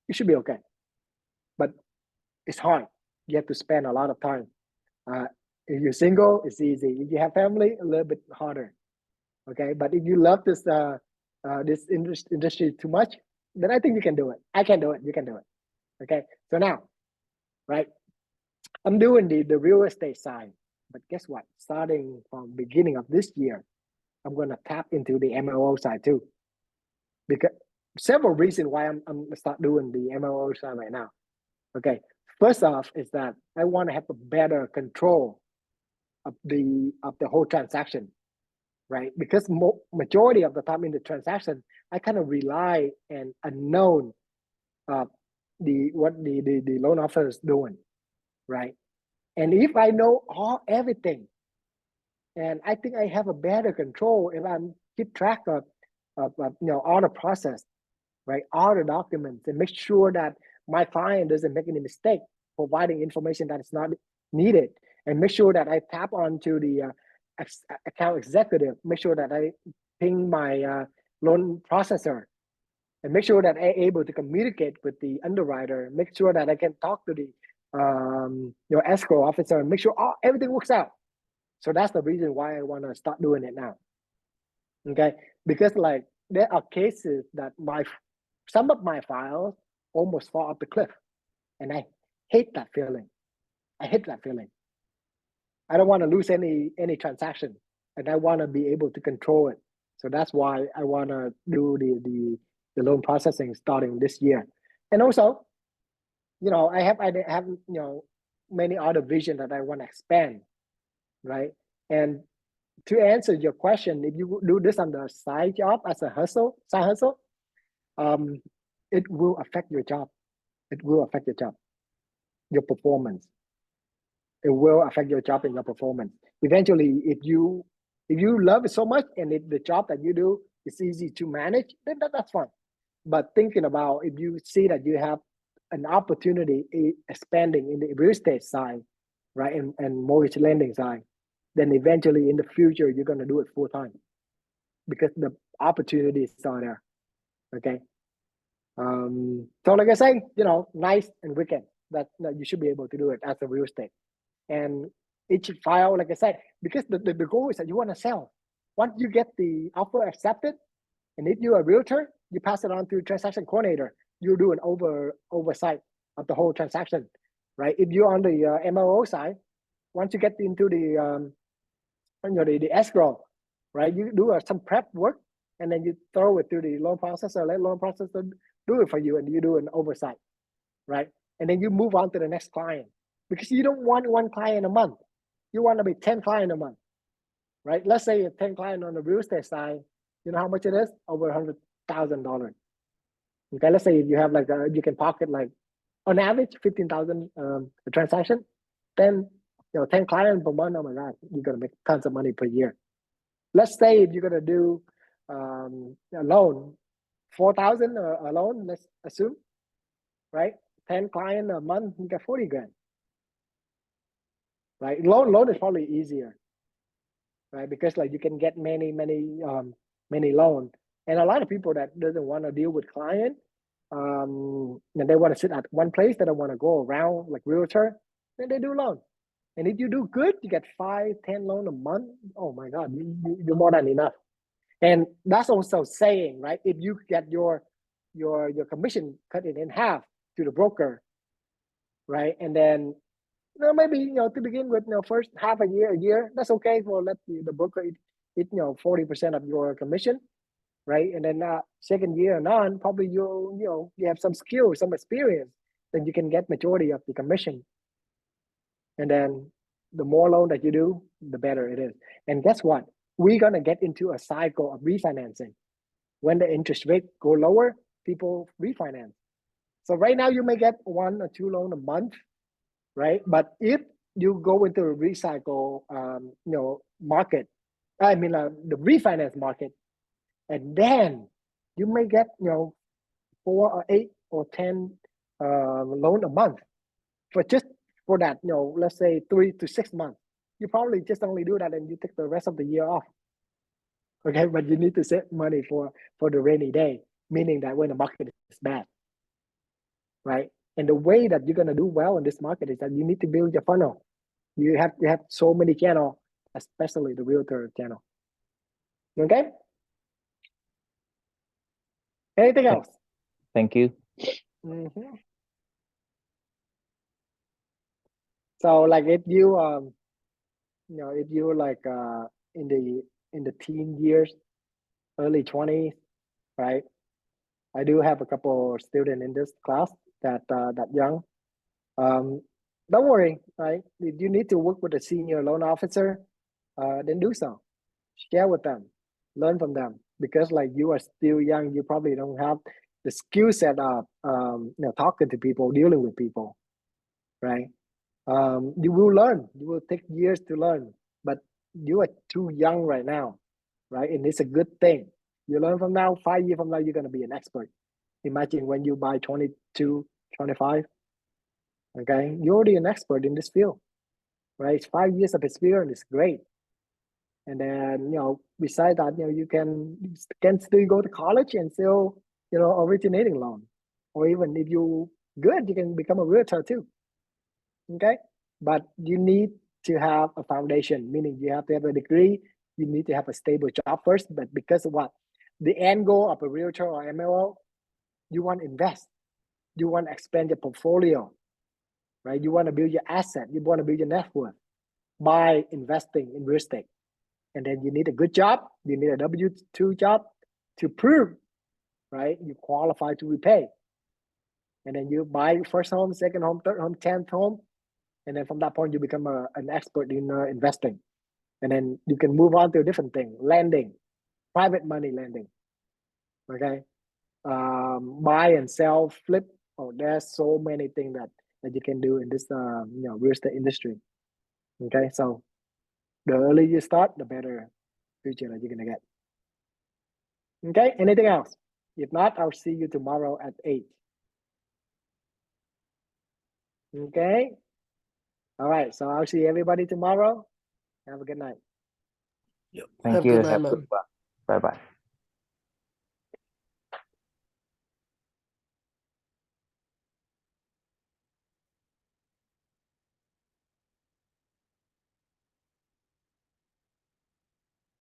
Speaker 1: you should be okay. But it's hard. You have to spend a lot of time. If you're single, it's easy. If you have family, a little bit harder. Okay, but if you love this industry too much, then I think you can do it. I can do it. You can do it. Okay, so now, right? I'm doing the real estate side, but guess what? Starting from beginning of this year, I'm gonna tap into the MLO side too, because several reasons why I'm start doing the MLO side right now. Okay, first off is that I want to have a better control of the whole transaction, right? Because majority of the time in the transaction, I kind of rely and unknown what the loan officer is doing, right? And if I know everything, and I think I have a better control if I'm keep track of all the process, right? All the documents, and make sure that my client doesn't make any mistake providing information that is not needed, and make sure that I tap onto the account executive, make sure that I ping my loan processor, and make sure that I'm able to communicate with the underwriter, make sure that I can talk to the escrow officer, and make sure everything works out. So that's the reason why I want to start doing it now. Okay, because like there are cases that some of my files almost fall off the cliff, and I hate that feeling. I hate that feeling. I don't want to lose any transaction, and I want to be able to control it. So that's why I want to do the loan processing starting this year. And also, I have many other vision that I want to expand, right? And to answer your question, if you do this on the side job as a side hustle, it will affect your job. It will affect your job, your performance. It will affect your job and your performance. Eventually, if you love it so much and if the job that you do is easy to manage, then that's fine. But thinking about if you see that you have an opportunity expanding in the real estate side, right, and mortgage lending side, then eventually in the future you're going to do it full time because the opportunities are there. Okay. So like I say, nice and weekend that you should be able to do it as a real estate. And each file, like I said, because the goal is that you want to sell. Once you get the offer accepted, and if you're a realtor, you pass it on to transaction coordinator. You do an oversight of the whole transaction, right? If you're on the MLO side, once you get into the the escrow, right? You do some prep work, and then you throw it to the loan processor. Let loan processor do it for you, and you do an oversight, right? And then you move on to the next client, because you don't want one client a month. You want to be 10 clients a month, right? Let's say you 10 clients on the real estate side. You know how much it is? Over $100,000. Okay, let's say if you have like you can pocket like on average 15,000 a transaction, then 10 clients per month. Oh my God, you're gonna make tons of money per year. Let's say if you're gonna do a loan, 4,000 a loan, let's assume, right? 10 clients a month, you get 40 grand. Right? Loan is probably easier, right? Because like you can get many loans. And a lot of people that doesn't want to deal with client, and they want to sit at one place, they don't want to go around like realtor, then they do loan. And if you do good, you get 5-10 loans a month. Oh my God, you're more than enough. And that's also saying, right? If you get your commission cut in half to the broker, right? And then maybe to begin with, first half a year, that's okay. For let the broker eat 40% of your commission, right? And then second year and on, probably you have some skill, some experience, then you can get majority of the commission. And then the more loan that you do, the better it is. And guess what? We're gonna get into a cycle of refinancing. When the interest rate go lower, people refinance. So right now you may get 1 or 2 loans a month, right? But if you go into a recycle, market, I mean the refinance market, and then you may get 4 or 8 or 10 loan a month for that, let's say 3 to 6 months. You probably just only do that and you take the rest of the year off. Okay, but you need to save money for the rainy day, meaning that when the market is bad, right? And the way that you're gonna do well in this market is that you need to build your funnel. You have so many channels, especially the realtor channel. Okay. Anything else?
Speaker 3: Thank you.
Speaker 1: Mm-hmm. So like if you if you're like in the teen years, early 20s, right? I do have a couple of students in this class that young. Don't worry, right? If you need to work with a senior loan officer, then do so. Share with them, learn from them, because like you are still young, you probably don't have the skill set of talking to people, dealing with people, right? You will learn. You will take years to learn, but you are too young right now, right? And it's a good thing. You learn from now. 5 years from now, you're gonna be an expert. Imagine when you buy 22, 25. Okay, you're already an expert in this field, right? It's 5 years of experience. It's great. And then besides that, you can still go to college and still originating loan, or even if you good, you can become a realtor too. Okay, but you need to have a foundation, meaning you have to have a degree. You need to have a stable job first. But because of what, the end goal of a realtor or MLO, you want to invest, you want to expand your portfolio, right? You want to build your asset, you want to build your net worth by investing in real estate. And then you need a good job, you need a W-2 job to prove, right, you qualify to repay. And then you buy first home, second home, third home, 10th home. And then from that point, you become an expert in investing. And then you can move on to a different thing, lending, private money lending. Okay. Buy and sell, flip. Oh, there's so many things that you can do in this real estate industry. Okay. So the earlier you start, the better future that you're gonna get. Okay. Anything else? If not, I'll see you tomorrow at 8. Okay. All right. So I'll see everybody tomorrow. Have a good night.
Speaker 2: Yep.
Speaker 3: Thank
Speaker 2: Have a
Speaker 3: you.
Speaker 2: good night,
Speaker 3: Have a
Speaker 2: man.
Speaker 3: good one. Bye bye.